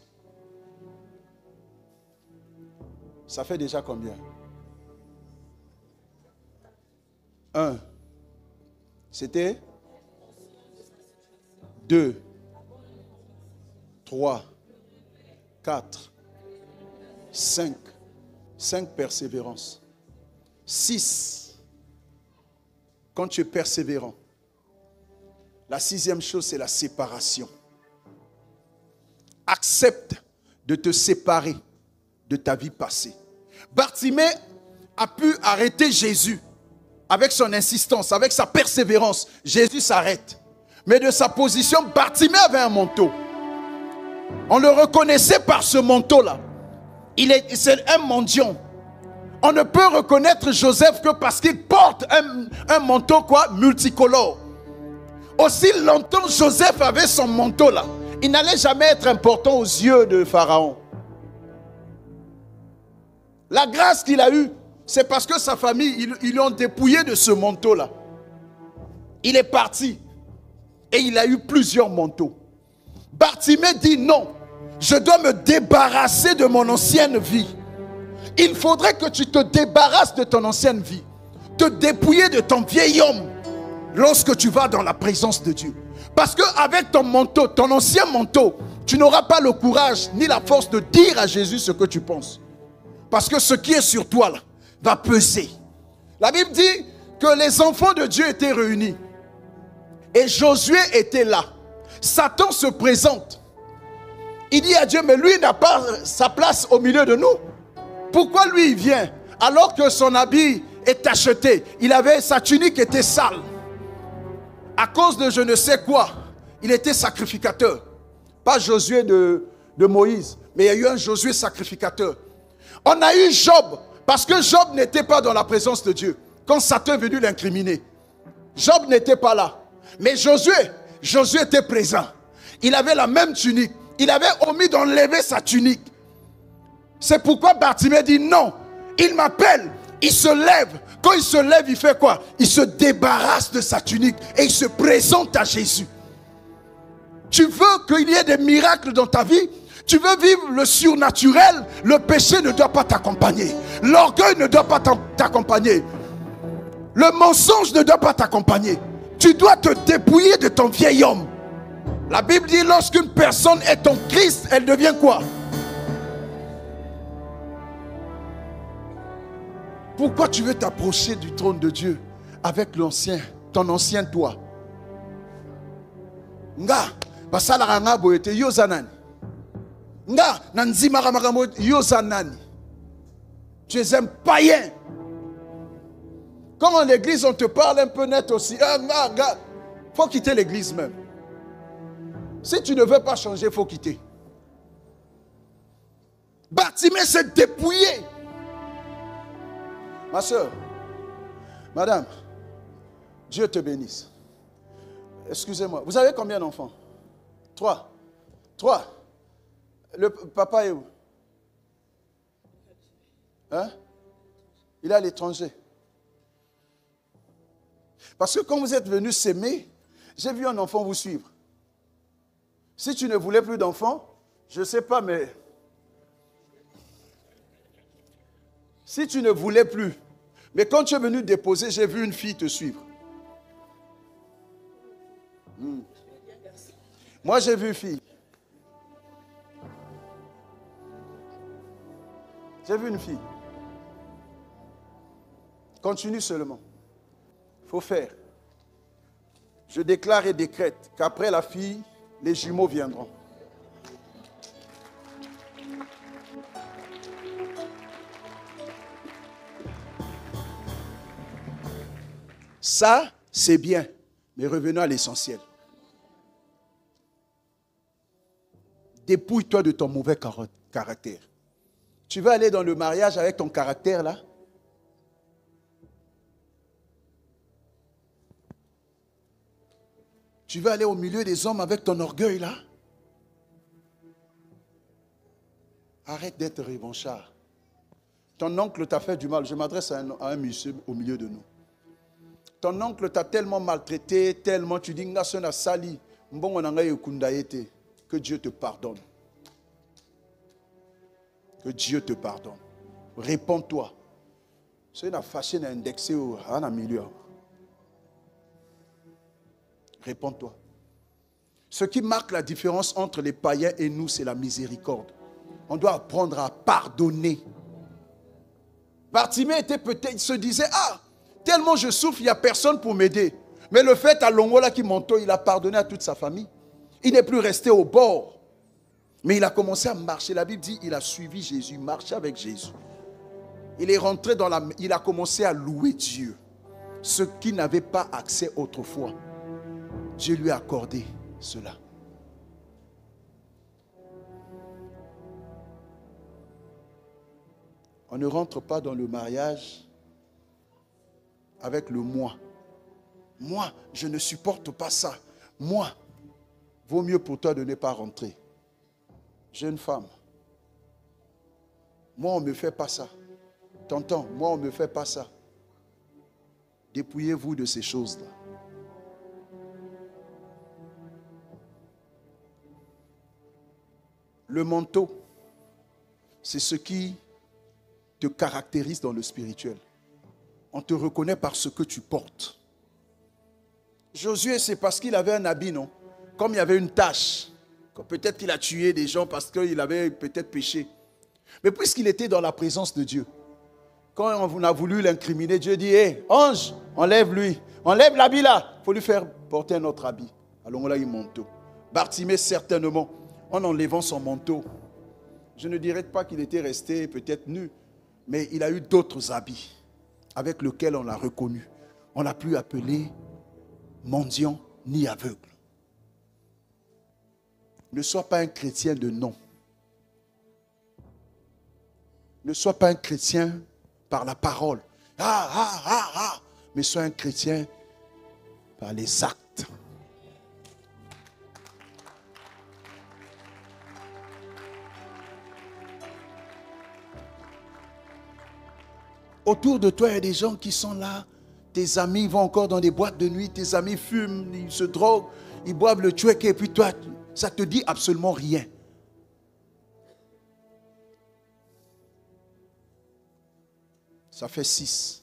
Ça fait déjà combien? 1. C'était 2, 3, 4, 5. 5 persévérances. 6. Quand tu es persévérant, la 6e chose, c'est la séparation. Accepte de te séparer de ta vie passée. Bartimée a pu arrêter Jésus avec son insistance, avec sa persévérance. Jésus s'arrête. Mais de sa position, Bartimée avait un manteau. On le reconnaissait par ce manteau-là. C'est un mendiant. On ne peut reconnaître Joseph que parce qu'il porte un manteau multicolore. Aussi longtemps Joseph avait son manteau-là, il n'allait jamais être important aux yeux de Pharaon. La grâce qu'il a eue, c'est parce que sa famille, ils l'ont dépouillé de ce manteau-là. Il est parti et il a eu plusieurs manteaux. Bartimée dit non, je dois me débarrasser de mon ancienne vie. Il faudrait que tu te débarrasses de ton ancienne vie, te dépouiller de ton vieil homme lorsque tu vas dans la présence de Dieu. Parce qu'avec ton manteau, ton ancien manteau, tu n'auras pas le courage ni la force de dire à Jésus ce que tu penses. Parce que ce qui est sur toi là, va peser. La Bible dit que les enfants de Dieu étaient réunis. Et Josué était là. Satan se présente. Il dit à Dieu, mais lui n'a pas sa place au milieu de nous. Pourquoi lui il vient alors que son habit est tacheté? Il avait, sa tunique était sale. À cause de je ne sais quoi, il était sacrificateur. Pas Josué de Moïse, mais il y a eu un Josué sacrificateur. On a eu Job, parce que Job n'était pas dans la présence de Dieu. Quand Satan est venu l'incriminer, Job n'était pas là. Mais Josué était présent. Il avait la même tunique. Il avait omis d'enlever sa tunique. C'est pourquoi Bartimée dit non. Il m'appelle, il se lève. Quand il se lève, il fait quoi? Il se débarrasse de sa tunique et il se présente à Jésus. Tu veux qu'il y ait des miracles dans ta vie? Tu veux vivre le surnaturel? Le péché ne doit pas t'accompagner. L'orgueil ne doit pas t'accompagner. Le mensonge ne doit pas t'accompagner. Tu dois te dépouiller de ton vieil homme. La Bible dit lorsqu'une personne est en Christ, elle devient quoi? Pourquoi tu veux t'approcher du trône de Dieu avec l'ancien, ton ancien toi? Nga, basala ranga boyete yozanani. Nga, nanzima ramagamo yozanani. Tu es un païen. Quand en l'église on te parle un peu net aussi, faut quitter l'église même. Si tu ne veux pas changer, il faut quitter. Bartimée s'est dépouillé. Ma soeur, madame, Dieu te bénisse. Excusez-moi, vous avez combien d'enfants? 3. Le papa est où? Hein? Il est à l'étranger. Parce que quand vous êtes venus s'aimer, j'ai vu un enfant vous suivre. Si tu ne voulais plus d'enfants, je ne sais pas, mais si tu ne voulais plus, mais quand tu es venu déposer, j'ai vu une fille te suivre. Moi, j'ai vu une fille. J'ai vu une fille. Continue seulement. Il faut faire. Je déclare et décrète qu'après la fille, les jumeaux viendront. Ça, c'est bien. Mais revenons à l'essentiel. Dépouille-toi de ton mauvais caractère. Tu veux aller dans le mariage avec ton caractère là? Tu veux aller au milieu des hommes avec ton orgueil là? Arrête d'être revanchard. Ton oncle t'a fait du mal. Je m'adresse à un monsieur au milieu de nous. Ton oncle t'a tellement maltraité, tellement tu dis sali, que Dieu te pardonne. Que Dieu te pardonne. Réponds-toi. C'est une fâche indexée à milieu. Réponds-toi. Ce qui marque la différence entre les païens et nous, c'est la miséricorde. On doit apprendre à pardonner. Bartimée était peut-être, il se disait, tellement je souffre, il n'y a personne pour m'aider. Mais le fait à Longola qui monte, il a pardonné à toute sa famille. Il n'est plus resté au bord. Mais il a commencé à marcher. La Bible dit, il a suivi Jésus, marché avec Jésus. Il est rentré dans il a commencé à louer Dieu. Ce qui n'avait pas accès autrefois. Dieu lui a accordé cela. On ne rentre pas dans le mariage avec le moi. Moi, je ne supporte pas ça. Moi, vaut mieux pour toi de ne pas rentrer. Jeune femme, moi, on ne me fait pas ça. Tonton, moi on ne me fait pas ça. Dépouillez-vous de ces choses-là. Le manteau, c'est ce qui te caractérise dans le spirituel. On te reconnaît par ce que tu portes. Josué, c'est parce qu'il avait un habit, non? Comme il y avait une tache. Peut-être qu'il a tué des gens parce qu'il avait peut-être péché. Mais puisqu'il était dans la présence de Dieu, quand on a voulu l'incriminer, Dieu dit, hé, ange, enlève-lui. Enlève l'habit là. Il faut lui faire porter un autre habit. Alors on a eu un manteau. Bartimée, certainement, en enlevant son manteau, je ne dirais pas qu'il était resté peut-être nu, mais il a eu d'autres habits avec lesquels on l'a reconnu. On l'a plus appelé mendiant ni aveugle. Ne sois pas un chrétien de nom. Ne sois pas un chrétien par la parole. Mais sois un chrétien par les actes. Autour de toi, il y a des gens qui sont là. Tes amis vont encore dans des boîtes de nuit. Tes amis fument, ils se droguent, ils boivent le tchouek. Et puis toi, ça ne te dit absolument rien. Ça fait 6.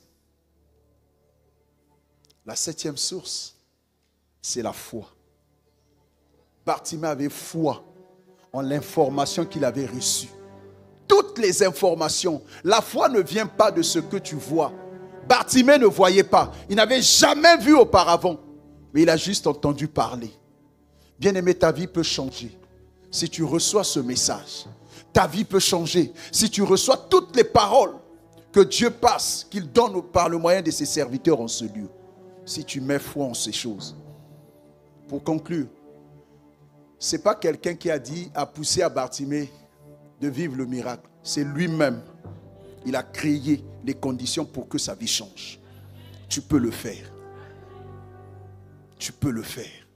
La 7e source, c'est la foi. Bartimée avait foi en l'information qu'il avait reçue. Toutes les informations. La foi ne vient pas de ce que tu vois. Bartimée ne voyait pas. Il n'avait jamais vu auparavant. Mais il a juste entendu parler. Bien-aimé, ta vie peut changer si tu reçois ce message. Ta vie peut changer si tu reçois toutes les paroles que Dieu passe, qu'il donne par le moyen de ses serviteurs en ce lieu. Si tu mets foi en ces choses. Pour conclure, ce n'est pas quelqu'un qui a poussé à Bartimée de vivre le miracle. C'est lui-même. Il a créé les conditions pour que sa vie change. Tu peux le faire. Tu peux le faire.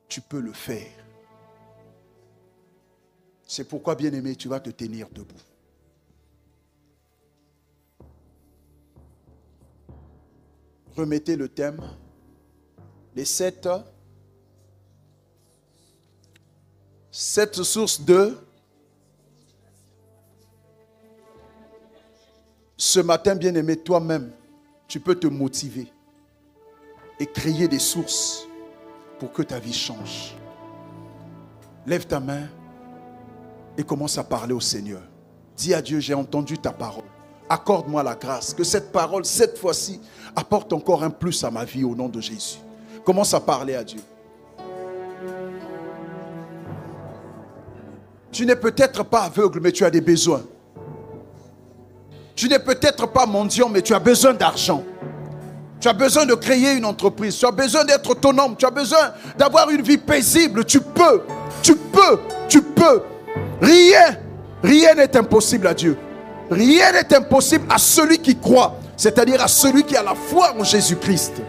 Tu peux le faire. C'est pourquoi, bien-aimé, tu vas te tenir debout. Remettez le thème. Les 7 sources de... Ce matin, bien-aimé, toi-même, tu peux te motiver et créer des sources pour que ta vie change. Lève ta main et commence à parler au Seigneur. Dis à Dieu, j'ai entendu ta parole. Accorde-moi la grâce que cette parole, cette fois-ci, apporte encore un plus à ma vie au nom de Jésus. Commence à parler à Dieu. Tu n'es peut-être pas aveugle, mais tu as des besoins. Tu n'es peut-être pas mendiant, mais tu as besoin d'argent. Tu as besoin de créer une entreprise. Tu as besoin d'être autonome. Tu as besoin d'avoir une vie paisible. Tu peux. Rien n'est impossible à Dieu. Rien n'est impossible à celui qui croit. C'est-à-dire à celui qui a la foi en Jésus-Christ.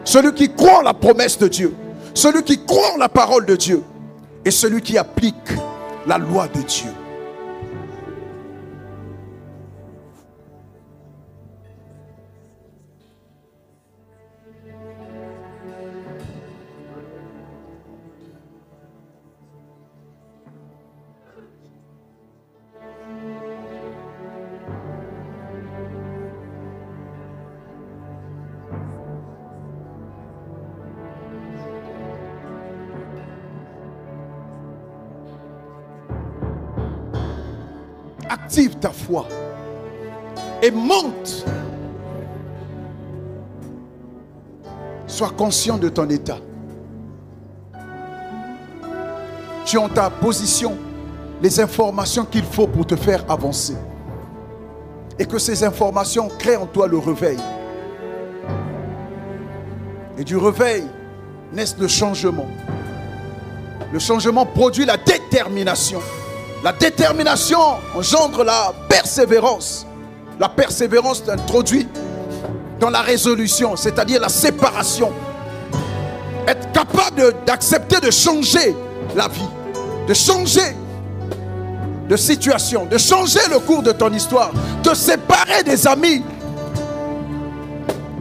Celui qui croit en la promesse de Dieu. Celui qui croit en la parole de Dieu. Et celui qui applique la loi de Dieu. Active ta foi et monte. Sois conscient de ton état. Tu as en ta position les informations qu'il faut pour te faire avancer. Et que ces informations créent en toi le réveil. Et du réveil naissent le changement. Le changement produit la détermination. La détermination engendre la persévérance. La persévérance t'introduit dans la résolution, c'est-à-dire la séparation. Être capable d'accepter de changer la vie, de changer de situations, de changer le cours de ton histoire, te séparer des amis,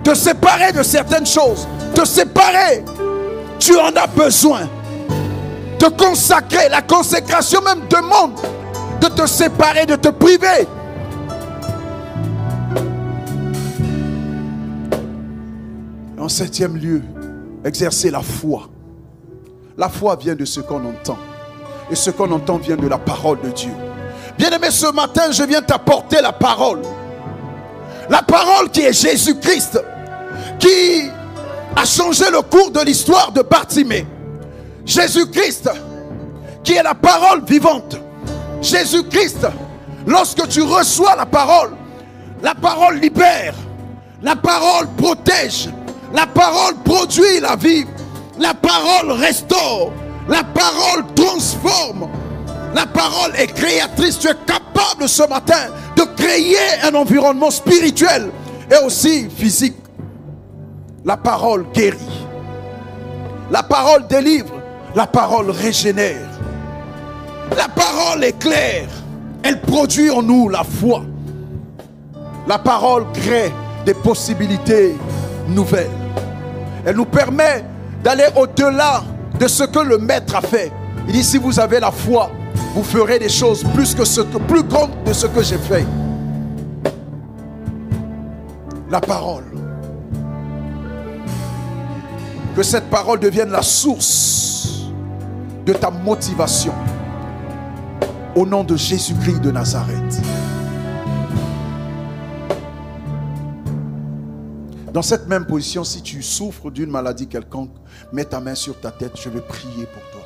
te séparer de certaines choses, te séparer. Tu en as besoin. Te consacrer. La consécration même demande de te séparer, de te priver. En septième lieu, exercer la foi. La foi vient de ce qu'on entend. Et ce qu'on entend vient de la parole de Dieu. Bien-aimé, ce matin, je viens t'apporter la parole. La parole qui est Jésus-Christ, qui a changé le cours de l'histoire de Bartimée. Jésus-Christ, qui est la parole vivante. Jésus-Christ, lorsque tu reçois la parole libère, la parole protège, la parole produit la vie, la parole restaure, la parole transforme, la parole est créatrice. Tu es capable ce matin de créer un environnement spirituel et aussi physique. La parole guérit, la parole délivre, la parole régénère. La parole est claire, elle produit en nous la foi. La parole crée des possibilités nouvelles. Elle nous permet d'aller au-delà de ce que le maître a fait. Il dit, si vous avez la foi, vous ferez des choses plus grandes de ce que j'ai fait. La parole. Que cette parole devienne la source de ta motivation. Au nom de Jésus-Christ de Nazareth. Dans cette même position, si tu souffres d'une maladie quelconque, mets ta main sur ta tête, je vais prier pour toi.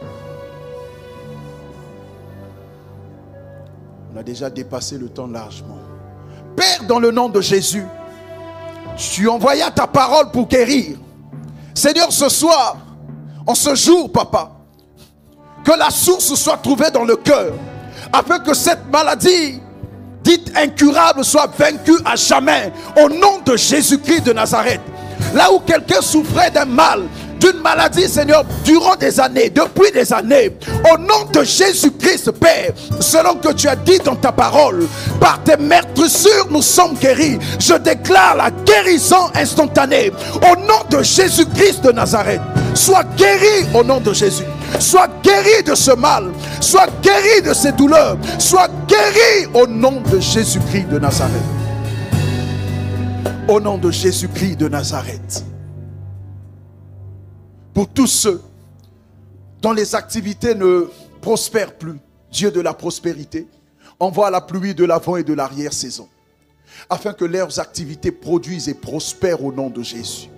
On a déjà dépassé le temps largement. Père, dans le nom de Jésus, tu envoyas ta parole pour guérir. Seigneur, ce soir, en ce jour, papa, que la source soit trouvée dans le cœur, afin que cette maladie dite incurable soit vaincue à jamais, au nom de Jésus-Christ de Nazareth. Là où quelqu'un souffrait d'un mal, d'une maladie, Seigneur, durant des années, depuis des années, au nom de Jésus-Christ, Père, selon que tu as dit dans ta parole, par tes meurtrissures nous sommes guéris. Je déclare la guérison instantanée au nom de Jésus-Christ de Nazareth. Sois guéri au nom de Jésus. Sois guéri de ce mal. Sois guéri de ces douleurs. Sois guéri au nom de Jésus-Christ de Nazareth. Au nom de Jésus-Christ de Nazareth. Pour tous ceux dont les activités ne prospèrent plus, Dieu de la prospérité, envoie la pluie de l'avant et de l'arrière-saison, afin que leurs activités produisent et prospèrent au nom de Jésus.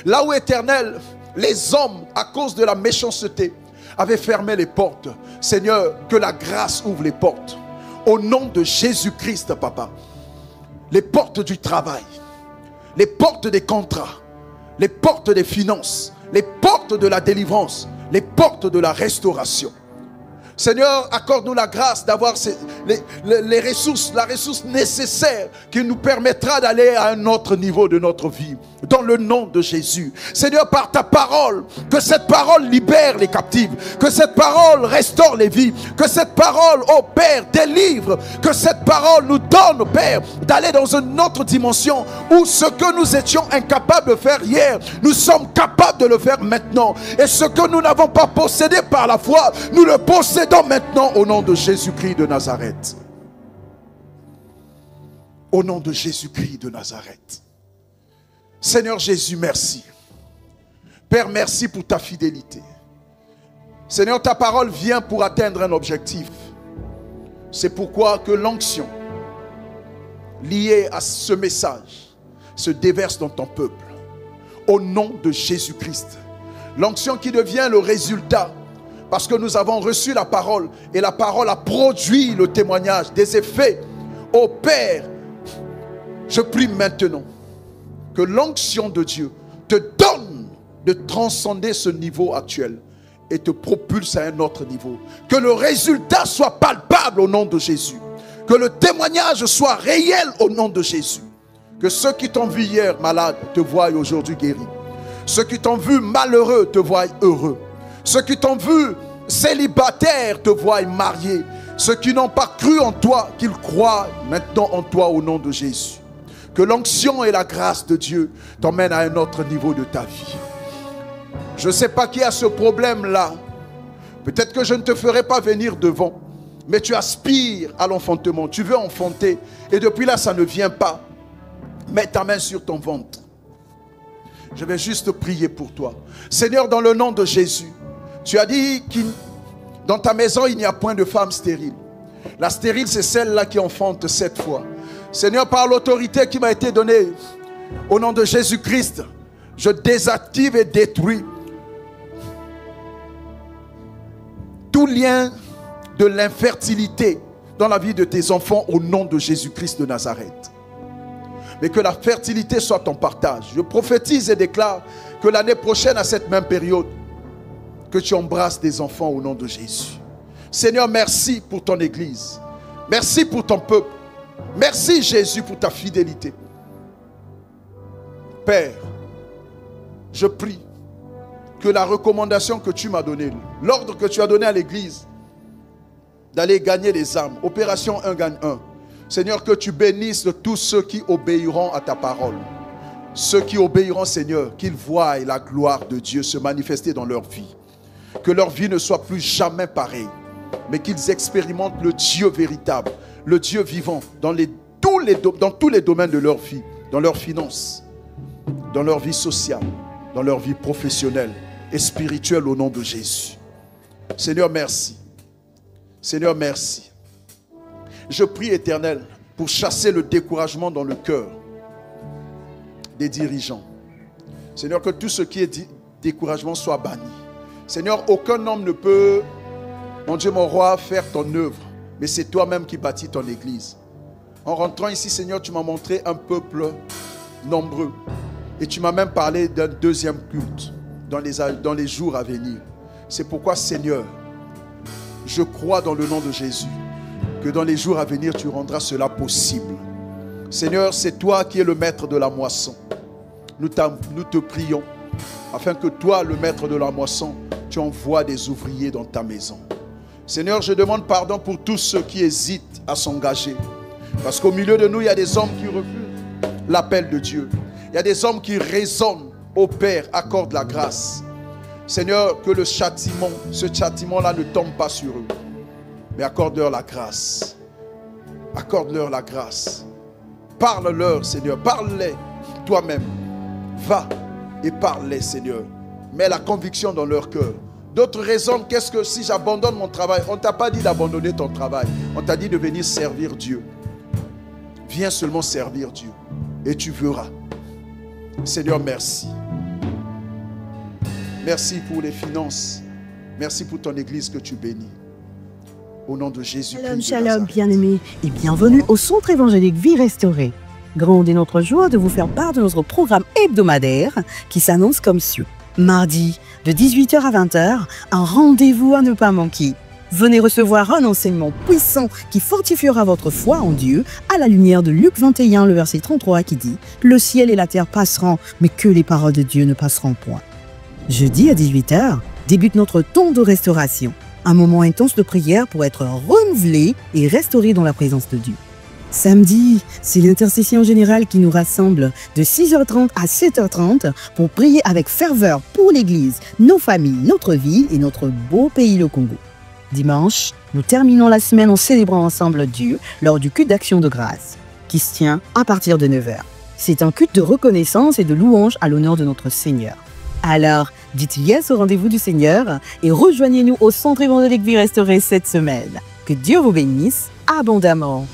Là où, Éternel, les hommes, à cause de la méchanceté, avaient fermé les portes, Seigneur, que la grâce ouvre les portes. Au nom de Jésus-Christ, Papa, les portes du travail, les portes des contrats, les portes des finances, les portes de la délivrance, les portes de la restauration. Seigneur, accorde-nous la grâce d'avoir les ressources, la ressource nécessaire qui nous permettra d'aller à un autre niveau de notre vie. Dans le nom de Jésus. Seigneur, par ta parole, que cette parole libère les captifs, que cette parole restaure les vies, que cette parole, oh Père, délivre, que cette parole nous donne, Père, d'aller dans une autre dimension où ce que nous étions incapables de faire hier, nous sommes capables de le faire maintenant. Et ce que nous n'avons pas possédé par la foi, nous le possédons maintenant au nom de Jésus-Christ de Nazareth. Au nom de Jésus-Christ de Nazareth. Seigneur Jésus, merci. Père, merci pour ta fidélité. Seigneur, ta parole vient pour atteindre un objectif. C'est pourquoi que l'onction liée à ce message se déverse dans ton peuple. Au nom de Jésus-Christ. L'onction qui devient le résultat. Parce que nous avons reçu la parole. Et la parole a produit le témoignage des effets. Ô Père, je prie maintenant que l'onction de Dieu te donne de transcender ce niveau actuel et te propulse à un autre niveau. Que le résultat soit palpable au nom de Jésus. Que le témoignage soit réel au nom de Jésus. Que ceux qui t'ont vu hier malade te voient aujourd'hui guéri. Ceux qui t'ont vu malheureux te voient heureux. Ceux qui t'ont vu célibataire te voient marié. Ceux qui n'ont pas cru en toi, qu'ils croient maintenant en toi au nom de Jésus. Que l'onction et la grâce de Dieu t'emmènent à un autre niveau de ta vie. Je ne sais pas qui a ce problème-là. Peut-être que je ne te ferai pas venir devant, mais tu aspires à l'enfantement. Tu veux enfanter et depuis là, ça ne vient pas. Mets ta main sur ton ventre. Je vais juste prier pour toi. Seigneur, dans le nom de Jésus, tu as dit que dans ta maison, il n'y a point de femme stérile. La stérile, c'est celle-là qui enfante 7 fois. Seigneur, par l'autorité qui m'a été donnée, au nom de Jésus-Christ, je désactive et détruis tout lien de l'infertilité dans la vie de tes enfants au nom de Jésus-Christ de Nazareth. Mais que la fertilité soit ton partage. Je prophétise et déclare que l'année prochaine, à cette même période, que tu embrasses des enfants au nom de Jésus. Seigneur, merci pour ton Église. Merci pour ton peuple. Merci Jésus pour ta fidélité. Père, je prie que la recommandation que tu m'as donnée, l'ordre que tu as donné à l'Église, d'aller gagner les âmes, opération 1 gagne 1. Seigneur, que tu bénisses tous ceux qui obéiront à ta parole. Ceux qui obéiront, Seigneur, qu'ils voient la gloire de Dieu se manifester dans leur vie. Que leur vie ne soit plus jamais pareille, mais qu'ils expérimentent le Dieu véritable, le Dieu vivant dans tous les domaines de leur vie, dans leurs finances, dans leur vie sociale, dans leur vie professionnelle et spirituelle au nom de Jésus. Seigneur, merci. Seigneur, merci. Je prie, Éternel, pour chasser le découragement dans le cœur des dirigeants. Seigneur, que tout ce qui est découragement soit banni. Seigneur, aucun homme ne peut, mon Dieu, mon roi, faire ton œuvre, mais c'est toi-même qui bâtis ton église. En rentrant ici, Seigneur, tu m'as montré un peuple nombreux et tu m'as même parlé d'un deuxième culte dans les jours à venir. C'est pourquoi, Seigneur, je crois dans le nom de Jésus que dans les jours à venir, tu rendras cela possible. Seigneur, c'est toi qui es le maître de la moisson. Nous te prions afin que toi, le maître de la moisson, tu envoies des ouvriers dans ta maison. Seigneur, je demande pardon pour tous ceux qui hésitent à s'engager. Parce qu'au milieu de nous, il y a des hommes qui refusent l'appel de Dieu. Il y a des hommes qui raisonnent. Ô Père, accorde la grâce. Seigneur, que le châtiment, ce châtiment-là ne tombe pas sur eux. Mais accorde-leur la grâce. Accorde-leur la grâce. Parle-leur, Seigneur. Parle-les toi-même. Va et parle-les, Seigneur. Mets la conviction dans leur cœur. D'autres raisonnent, qu'est-ce que si j'abandonne mon travail? On ne t'a pas dit d'abandonner ton travail. On t'a dit de venir servir Dieu. Viens seulement servir Dieu. Et tu verras. Seigneur, merci. Merci pour les finances. Merci pour ton église que tu bénis. Au nom de Jésus. Shalom, shalom, bien-aimés, et bienvenue au Centre évangélique Vie Restaurée. Grande est notre joie de vous faire part de notre programme hebdomadaire qui s'annonce comme suit. Mardi, de 18h à 20h, un rendez-vous à ne pas manquer. Venez recevoir un enseignement puissant qui fortifiera votre foi en Dieu à la lumière de Luc 21, le verset 33 qui dit « Le ciel et la terre passeront, mais que les paroles de Dieu ne passeront point. » Jeudi à 18h, débute notre temps de restauration. Un moment intense de prière pour être renouvelé et restauré dans la présence de Dieu. Samedi, c'est l'intercession générale qui nous rassemble de 6h30 à 7h30 pour prier avec ferveur pour l'Église, nos familles, notre vie et notre beau pays, le Congo. Dimanche, nous terminons la semaine en célébrant ensemble Dieu lors du culte d'action de grâce, qui se tient à partir de 9h. C'est un culte de reconnaissance et de louange à l'honneur de notre Seigneur. Alors, dites yes au rendez-vous du Seigneur et rejoignez-nous au Centre évangélique Vie Restaurée cette semaine. Que Dieu vous bénisse abondamment.